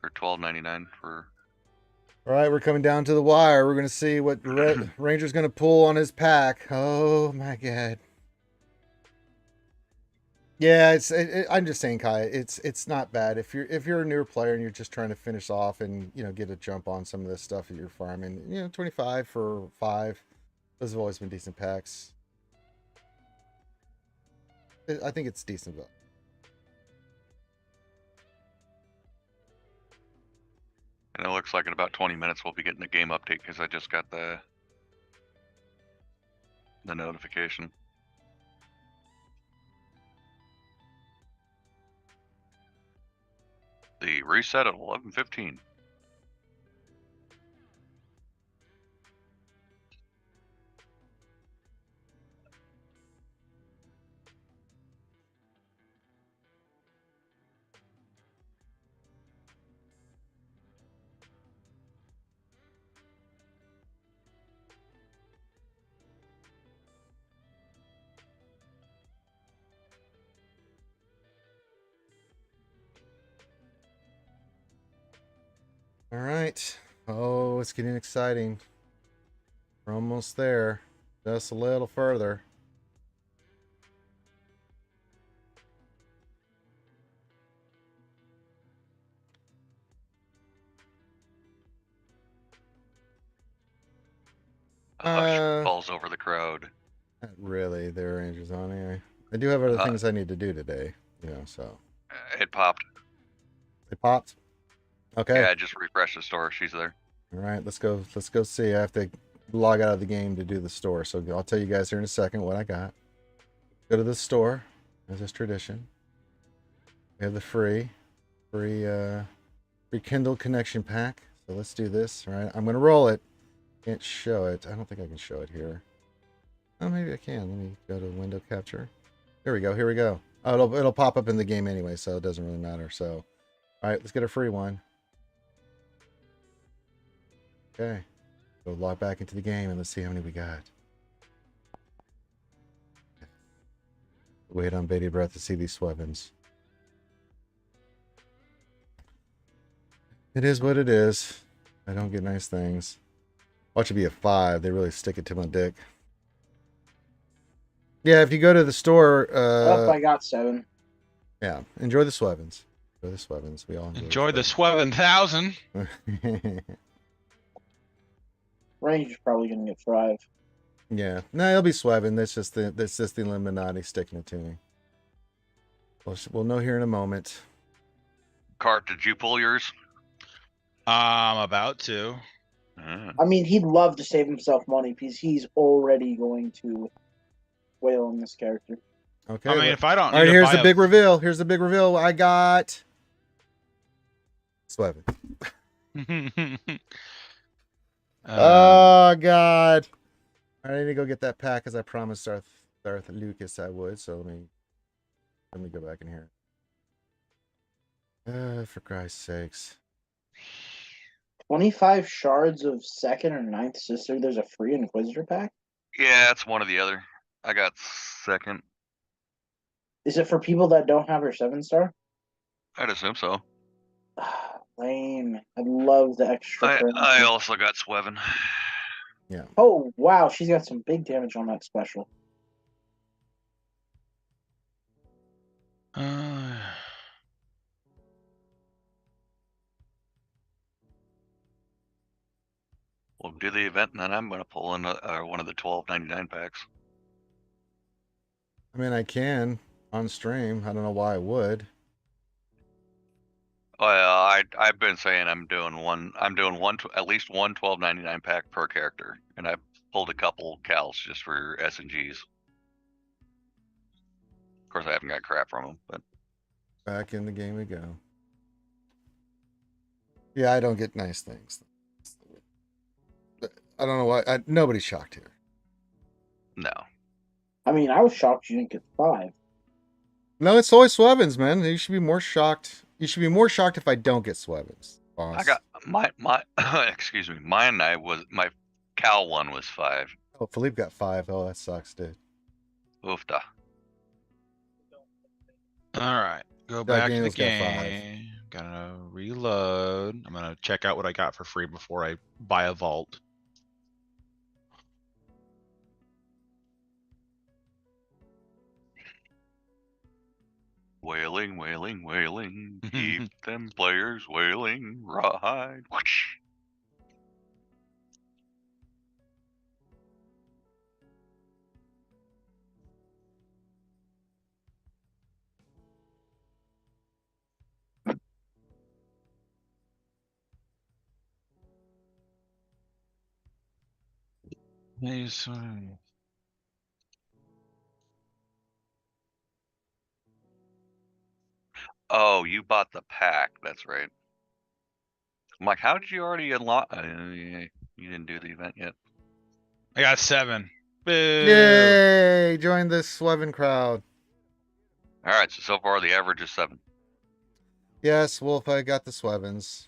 For $12.99 for. All right, we're coming down to the wire. We're going to see what Ranger's going to pull on his pack. Oh my God. Yeah, I'm just saying, Kai. It's not bad if you're a newer player and you're just trying to finish off and get a jump on some of this stuff that you're farming. 25 for 5. Those have always been decent packs. I think it's decent though. And it looks like in about 20 minutes we'll be getting the game update because I just got the notification. The reset at 11:15. All right. Oh, it's getting exciting. We're almost there. Just a little further. A hush falls over the crowd. Not really. There, Rangers on here. I do have other things I need to do today. So. It popped. It popped. Okay. Yeah, just refresh the store. She's there. All right, let's go see. I have to log out of the game to do the store, so I'll tell you guys here in a second what I got. Go to the store, as is tradition. We have the free Kindle connection pack. So let's do this. All right, I'm gonna roll it. Can't show it. I don't think I can show it here. Oh, maybe I can. Let me go to window capture. Here we go. Here we go. Oh, it'll pop up in the game anyway, so it doesn't really matter. So, all right, let's get a free one. Okay. Go log back into the game and let's see how many we got. Wait on bated breath to see these weapons. It is what it is. I don't get nice things. Watch it be a 5. They really stick it to my dick. Yeah, if you go to the store, I got 7. yeah, enjoy the Swevens. Enjoy the Swevens. We all Enjoy the Swevin 1000. Range is probably gonna get 5. Yeah, no, it'll be Sweven. That's just the Illuminati sticking it to me. We'll know here in a moment. Cart, did you pull yours? I'm about to. I mean, he'd love to save himself money because he's already going to whale on this character. Okay. I mean, if I don't. All right, here's the big reveal. Here's the big reveal. I got Sweven. Oh God! I need to go get that pack as I promised Darth Lucas I would. So let me go back in here. For Christ's sakes! 25 shards of 2nd or 9th sister. There's a free Inquisitor pack. Yeah, it's one or the other. I got 2nd. Is it for people that don't have her 7-star? I'd assume so. Lame. I'd love the extra. I also got Sweven. Yeah. Oh wow, she's got some big damage on that special. We'll do the event, and then I'm going to pull in one of the 12.99 packs. I mean, I can on stream. I don't know why I would. Well, I've been saying I'm doing at least one 12.99 pack per character, and I pulled a couple cals just for SNGs. Of course, I haven't got crap from them, but Back in the game we go. Yeah, I don't get nice things. I don't know why. Nobody's shocked here. no. I mean, I was shocked you didn't get 5. No, it's always Swevens, man. You should be more shocked. You should be more shocked if I don't get Swevens, boss. I got my excuse me. My Cal one was 5. Oh, Philippe got 5. Oh, that sucks, dude. Oofda. All right, go back to the game. Gonna reload. I'm gonna check out what I got for free before I buy a vault. Wailing, wailing, wailing. Keep them players wailing. Rawhide. Whoosh. Oh, you bought the pack. That's right. I'm like, how did you already unlock? You didn't do the event yet. I got 7. Boo. Yay! Join the Sweven crowd. All right, so far the average is 7. Yes, Wolf, I got the Swevens.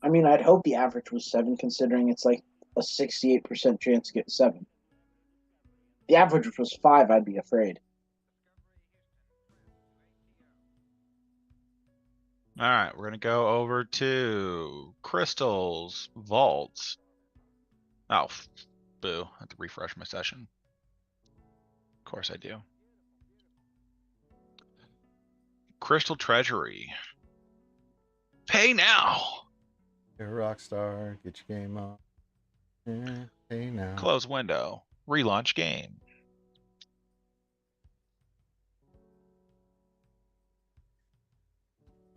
I mean, I'd hope the average was 7, considering it's like a 68% chance to get 7. If the average was 5, I'd be afraid. All right, we're gonna go over to crystals, vaults. Oh, boo! I have to refresh my session. Of course I do. Crystal Treasury. Pay now. You're a rock star. Get your game on. Yeah, hey now. Close window. Relaunch game.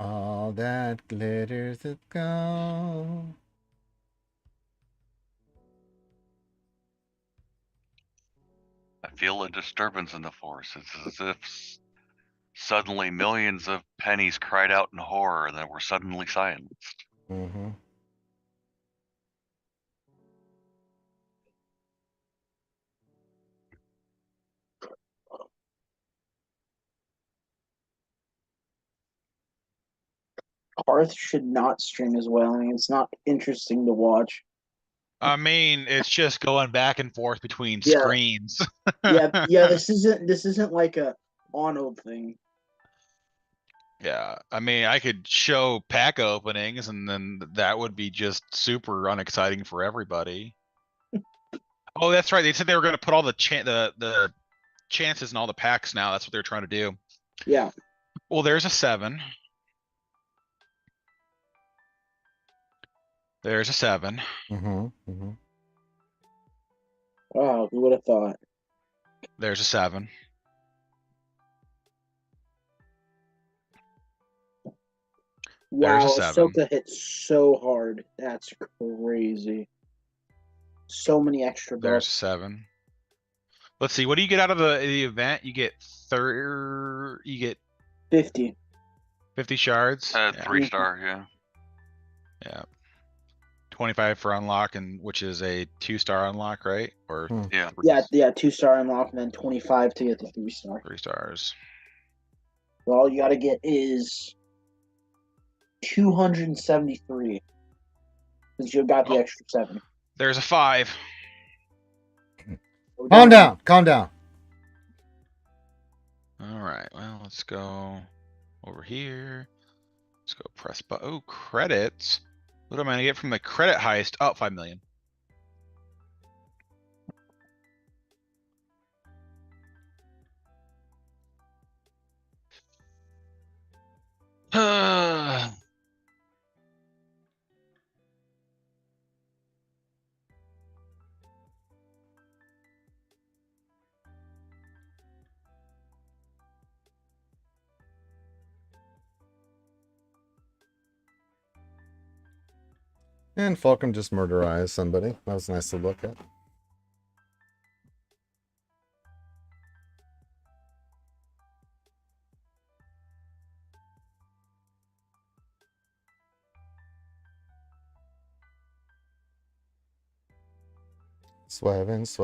All that glitters is gold. I feel a disturbance in the force. It's as if suddenly millions of pennies cried out in horror and then were suddenly silenced. Mm-hmm. Karth should not stream as well. I mean, it's not interesting to watch. I mean, it's just going back and forth between Yeah. screens. Yeah, this isn't like a Arnold thing. Yeah, I mean, I could show pack openings, and then that would be just super unexciting for everybody. Oh, that's right. They said they were going to put all the chances in all the packs now. That's what they're trying to do. Yeah. Well, there's a 7. There's a 7. Mm-hmm. Mm-hmm. Wow, who would have thought? There's a 7. Wow, There's a 7. Ahsoka hit so hard. That's crazy. So many extra There's a buffs. 7. Let's see. What do you get out of the event? You get 50. 50 shards. Yeah. 3-star, yeah. Yeah. 25 for unlock, and which is a 2-star unlock, right? Or Yeah. Yeah, 2-star unlock and then 25 to get the 3-star. 3 stars. So all you gotta get is 273. Since you got the Oh. extra 7. There's a 5. So Calm down. Calm down. All right. Well, let's go over here. Let's go press button. Oh, credits. What am I gonna get from the credit heist? Oh, 5 million. And Falcon just murderized somebody. That was nice to look at. Swevins.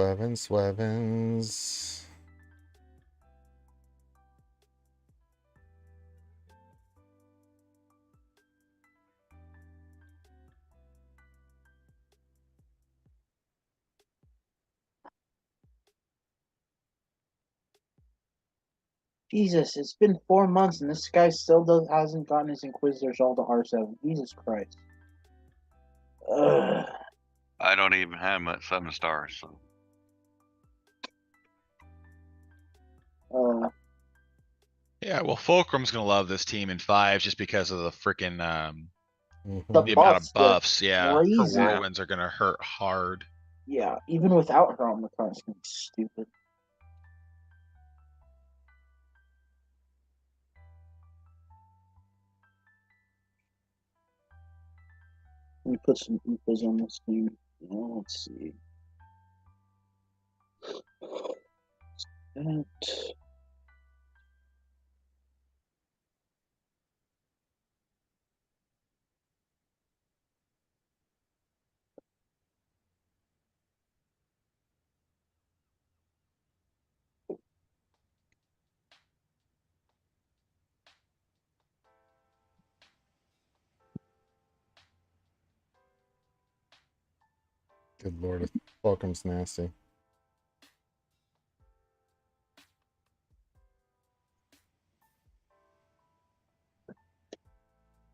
Jesus, it's been 4 months and this guy still hasn't gotten his Inquisitors all to R7. Jesus Christ. Ugh. I don't even have him at 7 stars, so. Yeah, well, Fulcrum's gonna love this team in 5 just because of the freaking Mhm. The the amount of buffs, buffs. Yeah, her crazy. whirlwinds are gonna hurt hard. Yeah, even without her on the car, it's gonna be stupid. Let me put some equals on this thing. Let's see. That. Good lord, Falcon's nasty.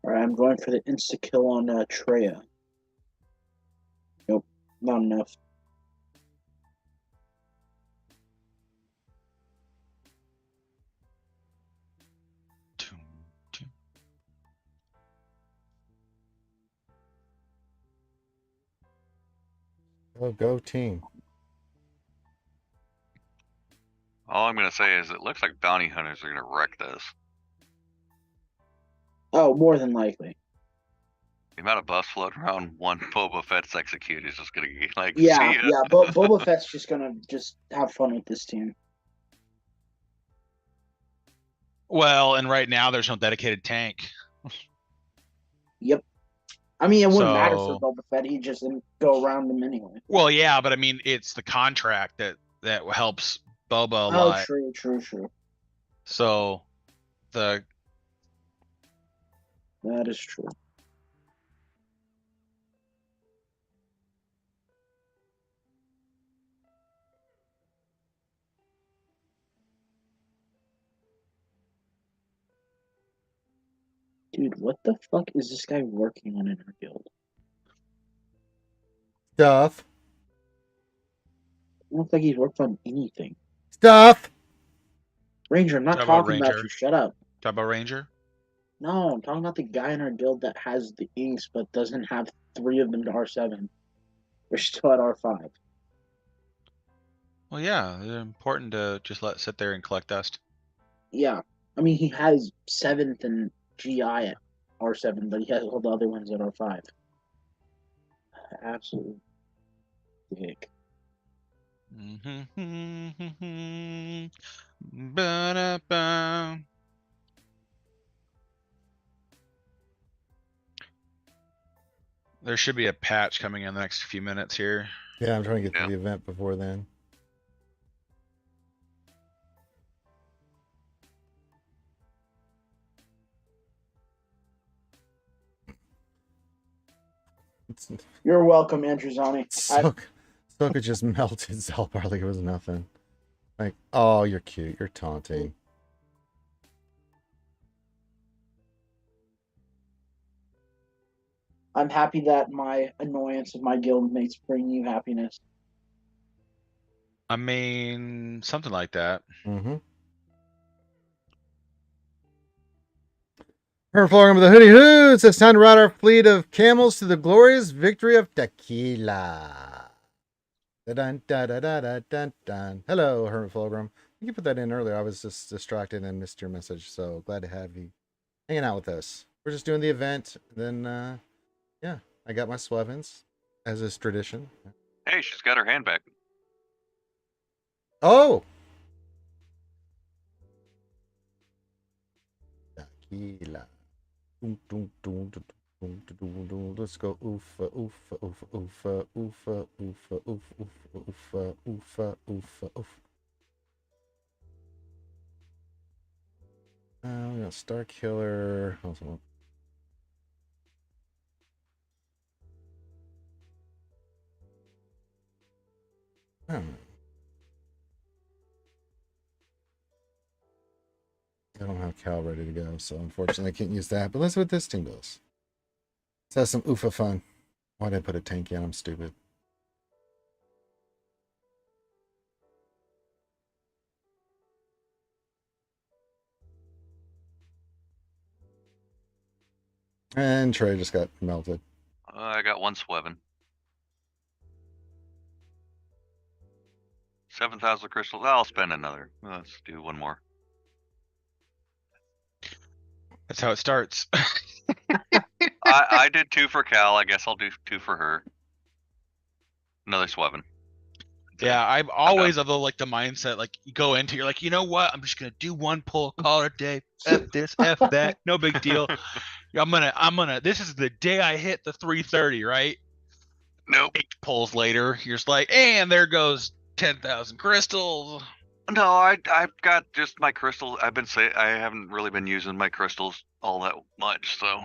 Alright, I'm going for the insta kill on Treya. Nope, not enough. Oh, go team. All I'm gonna say is it looks like bounty hunters are gonna wreck this. Oh, more than likely. The amount of buffs floating around one Boba Fett's execute is just gonna get like, Yeah, see ya. yeah. Boba Fett's just gonna have fun with this team. Well, and right now there's no dedicated tank. Yep. I mean, it wouldn't matter So- for Boba Fett. He'd just go around them anyway. Well, yeah, but I mean, it's the contract that helps Boba a Oh, lot. true. So the That is true. Dude, what the fuck is this guy working on in our guild? Stuff. It looks like he's worked on anything. Stuff. Ranger, I'm not Talk about talking about Ranger. you. Shut up. Talk about Ranger. No, I'm talking about the guy in our guild that has the inks but doesn't have 3 of them to R7. We're still at R5. Well, yeah, they're important to just let sit there and collect dust. Yeah. I mean, he has 7th and GI at R7, but he has all the other ones at R5. Absolute dick. Ba-da-ba. There should be a patch coming in the next few minutes here. Yeah, I'm trying to get Yeah. to the event before then. You're welcome, Andrewzoni. Soka just melted Zelbar like it was nothing. Like, oh, you're cute. You're taunting. I'm happy that my annoyance of my guild mates bring you happiness. I mean, something like that. Mm-hmm. Hermflogger with the hoodie hoods. It's time to ride our fleet of camels to the glorious victory of tequila. Dun, dun, dun, dun, dun, dun, dun. Hello, Hermit Fulgrim. You can put that in earlier. I was just distracted and missed your message, so glad to have you hanging out with us. We're just doing the event. Then, yeah, I got my Swevens, as is tradition. Hey, she's got her hand back. Oh! Tequila. Dun, dun, dun, dun, dun, dun, dun. Let's go oofa, oofa, oofa, oofa, oofa, oofa, oofa, oofa, oofa, oofa, oofa. We got Star Killer. Also, I don't have Cal ready to go, so unfortunately I can't use that. But let's see what this team does. Let's have some oofa fun. Why did I put a tank in? I'm stupid. And Trey just got melted. I got one Sweven. 7,000 crystals. I'll spend another. Let's do one more. That's how it starts. I did 2 for Cal. I guess I'll do 2 for her. Another Sweven. Yeah, I'm always of the like the mindset like you go into you're like, you know what? I'm just gonna do one pull, call it a day. F this, F that, no big deal. I'm gonna this is the day I hit the 330, right? Nope. 8 pulls later, you're just like, and there goes 10,000 crystals. No, I've got just my crystals. I haven't really been using my crystals all that much, so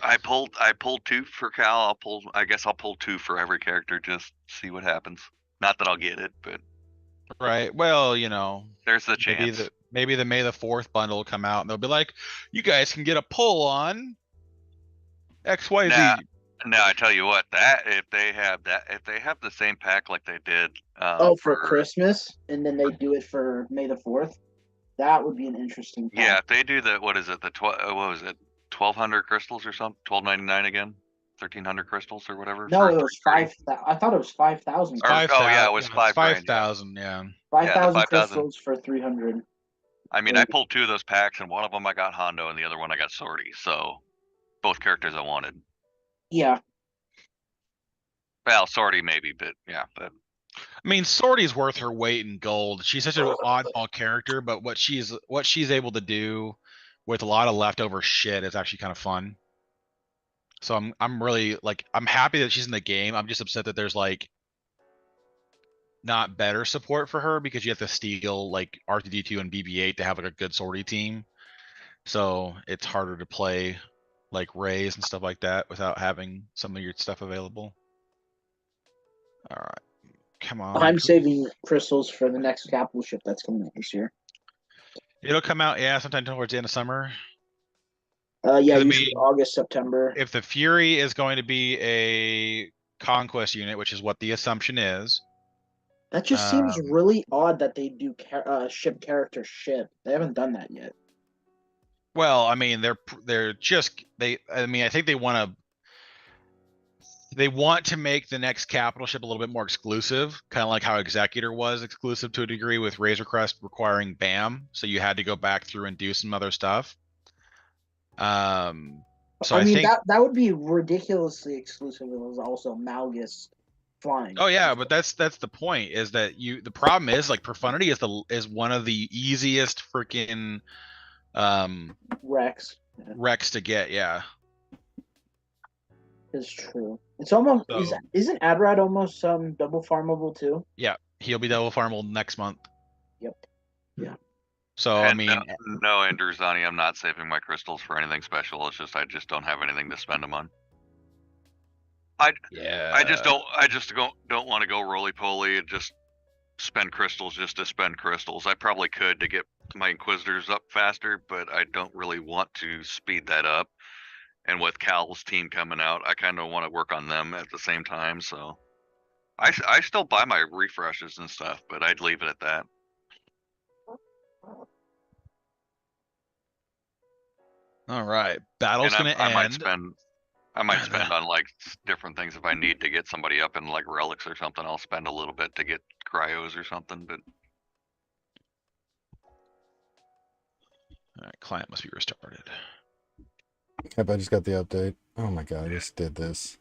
I pulled 2 for Cal. I guess I'll pull 2 for every character, just see what happens. Not that I'll get it, but Right. Well, you know, there's the chance. maybe the May the 4th bundle will come out and they'll be like, you guys can get a pull on XYZ. Now I tell you what, if they have the same pack like they did for Christmas, and then they do it for May the 4th, that would be an interesting pack. Yeah, if they do what is it, what was it, 1,200 crystals or something, 12.99 again, 1,300 crystals or whatever. No, it was 5. I thought it was 5,000. Oh yeah, it was 5,000. Yeah. 5,000 crystals for 300. I mean, I pulled 2 of those packs, and one of them I got Hondo, and the other one I got Sorty. So both characters I wanted. Yeah. Well, Sorty maybe, but yeah, but. I mean, Sorty's worth her weight in gold. She's such an oddball character, but what she's able to do with a lot of leftover shit is actually kind of fun. So I'm really like I'm happy that she's in the game. I'm just upset that there's like not better support for her because you have to steal like R2D2 and BB8 to have like a good Sorty team. So it's harder to play like Rays and stuff like that without having some of your stuff available. All right, come on. I'm saving crystals for the next capital ship that's coming out this year. It'll come out, yeah, sometime towards the end of summer. Yeah, I usually mean, August, September. If the Fury is going to be a conquest unit, which is what the assumption is, That just seems um, really odd that they do ship character ship. They haven't done that yet. well, I mean, they're just I mean, I think they want to make the next capital ship a little bit more exclusive, kind of like how Executor was exclusive to a degree with Razor Crest requiring BAM, so you had to go back through and do some other stuff. So I mean think, that would be ridiculously exclusive. It was also Malgus flying. oh yeah, but that's the point, is that the problem is like Profundity is one of the easiest freaking Rex. Rex to get, yeah. Is true. It's almost So- isn't Adrad almost double farmable too? Yeah, he'll be double farmable next month. Yep. So I And mean, no, Andrewzani, I'm not saving my crystals for anything special. It's just I just don't have anything to spend them on. yeah, I just don't want to go roly poly and just spend crystals just to spend crystals. I probably could to get my Inquisitors up faster, but I don't really want to speed that up. And with Cal's team coming out, I kind of want to work on them at the same time. So I still buy my refreshes and stuff, but I'd leave it at that. All right, battle's And gonna I might end. spend on like different things if I need to get somebody up in like relics or something. I'll spend a little bit to get cryos or something, but All right, client must be restarted. Yep, I just got the update. Oh my god, I just did this.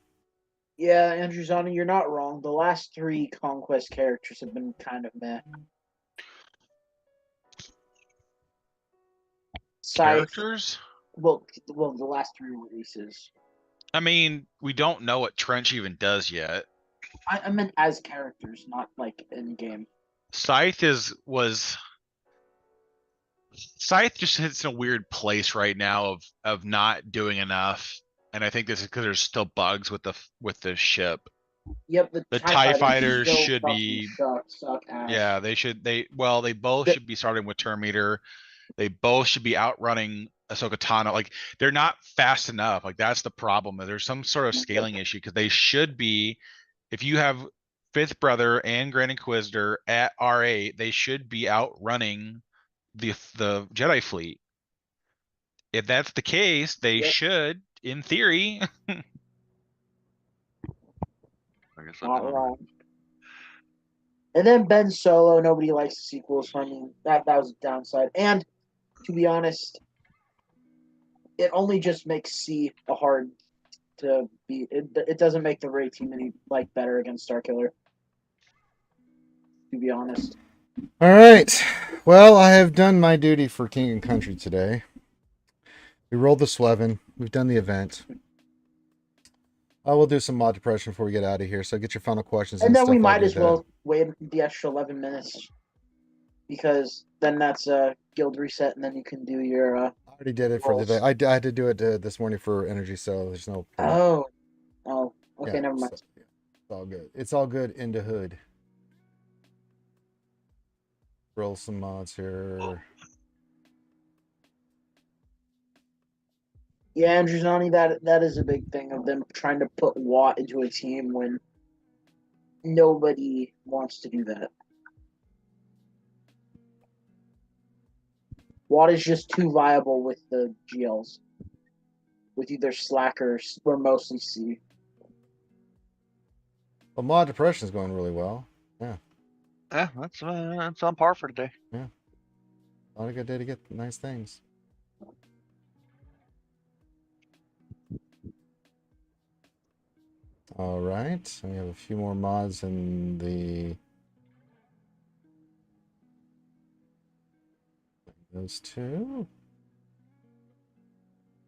Yeah, Andrewzani, you're not wrong. The last 3 conquest characters have been kind of meh. Scythe, Characters? well, the last 3 releases. I mean, we don't know what Trench even does yet. I meant as characters, not like in game. Scythe Scythe just hits in a weird place right now of not doing enough, and I think this is because there's still bugs with the ship. Yep, The TIE fighters still should fucking be, suck ass. yeah, they both should be starting with Turn Meter. They both should be outrunning Ahsoka Tano. Like, they're not fast enough. Like, that's the problem. There's some sort of scaling issue, because they should be, if you have Fifth Brother and Grand Inquisitor at R8, they should be outrunning the Jedi fleet. If that's the case, they Yep. should, in theory. I guess I Not don't know. wrong. And then Ben Solo, nobody likes the sequels, so I mean that was a downside. And to be honest, it only just makes C a hard to beat. It doesn't make the Rey team any like better against Starkiller. To be honest. All right. Well, I have done my duty for King and Country today. We rolled the Sweven. We've done the event. I will do some mod depression before we get out of here. So get your final questions. And then we stuff. I'll might do as that. well wait the extra 11 minutes. Because then that's a guild reset, and then you can do your. I already did it for rolls. today. I had to do it this morning for energy, so there's no. Oh. Okay, Yeah, never mind. so, yeah, it's all good. It's all good in the hood. Roll some mods here. Yeah, Andrewzani, that is a big thing of them trying to put Watt into a team when nobody wants to do that. Watt is just too viable with the GLs. With either Slackers or mostly C. Well, mod depression is going really well. Yeah, that's on par for today. Not a good day to get nice things. All right, we have a few more mods in the. Those two.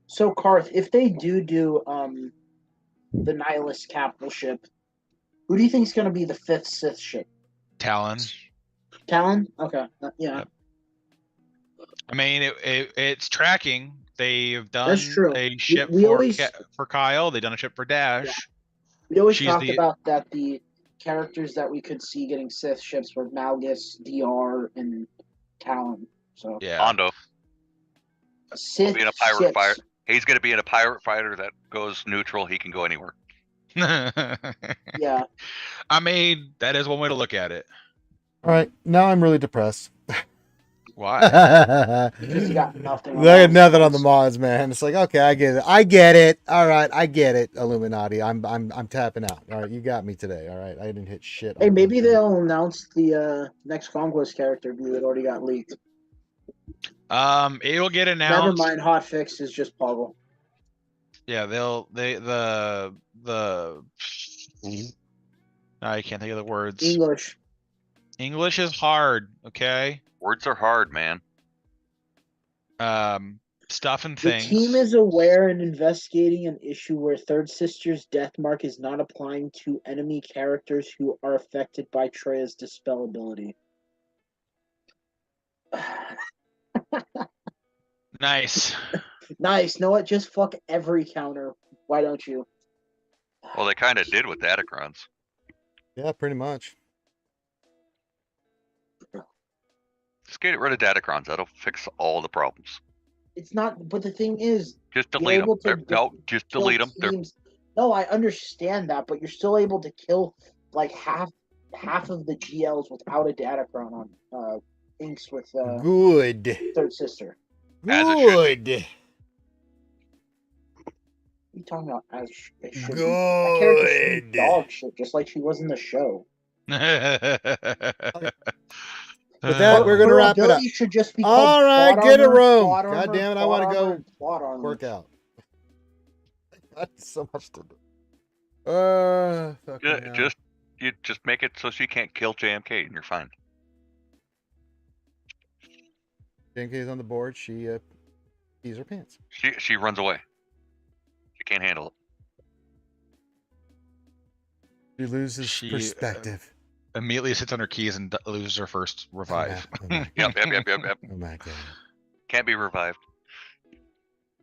So Karth, if they do the Nihilist capital ship, who do you think is going to be the 5th Sith ship? Talon. Talon? Okay, yeah. Yep. I mean, it's tracking. They've done true. a ship we always- for Kyle. They've done a ship for Dash. We always She's talked the- about that the characters that we could see getting Sith ships were Malgus, DR, and Talon. So Yeah. Hondo. Sith Be in a pirate ships. fighter. He's going to be in a pirate fighter that goes neutral. He can go anywhere. Yeah. I mean, that is one way to look at it. All right, now I'm really depressed. Why? Because you got nothing. I got nothing on the mods, man. It's like, okay, I get it. I get it. All right, I get it. Illuminati. I'm tapping out. All right, you got me today. All right, I didn't hit shit. Hey, on maybe anything. they'll announce the next Conquest character view that already got leaked. It will get Never announced. mind, hotfix is just Poggle. Yeah, I can't think of the words. English. English is hard, okay? Words are hard, man. Stuff and The things. team is aware and investigating an issue where Third Sister's death mark is not applying to enemy characters who are affected by Treya's dispel ability. Nice. Nice. Know what? Just fuck every counter. Why don't you? Well, they kind of did with Datacrons. Yeah, pretty much. Just get rid of Datacrons. That'll fix all the problems. It's not. But the thing is, Just you're delete them. able to No, just kill delete them. teams. No, I understand that, but you're still able to kill like half of the GLs without a Datacron on inks with Good. Third Sister. As it should Good. What are you talking about? As it should be. That character should be Good. dog shit, just like she was in the show. With With that, we're gonna Her wrap it up. ability should just be called All right, plot get a armor, room. plot armor, God damn it, I plot want to armor, go and plot armor. work out. I got so much to do. Fucking hell. You just make it so she can't kill JMK, and you're fine. JMK's on the board. She pees her pants. She runs away. She can't handle it. She loses She, perspective. Immediately sits on her keys and loses her first revive. Oh my, Yep. oh my god. Can't be revived.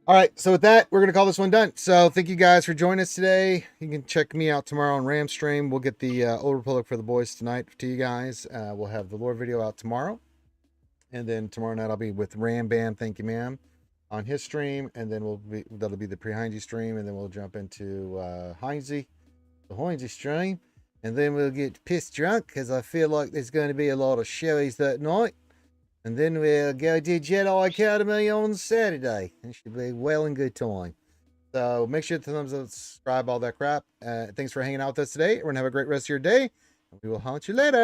All right, so with that, we're gonna call this one done. So thank you guys for joining us today. You can check me out tomorrow on Ram Stream. We'll get the Old Republic for the boys tonight to you guys. We'll have the lore video out tomorrow, and then tomorrow night I'll be with Ram Bam. Thank you, ma'am, on his stream, and then that'll be the pre-Heinze stream, and then we'll jump into the Heinze stream, and then we'll get pissed drunk because I feel like there's going to be a lot of showies that night. And then we'll go to Jedi Academy on Saturday. It should be well and good time. So make sure to thumbs up, subscribe, all that crap. Thanks for hanging out with us today. We're going to have a great rest of your day. We will hunt you later.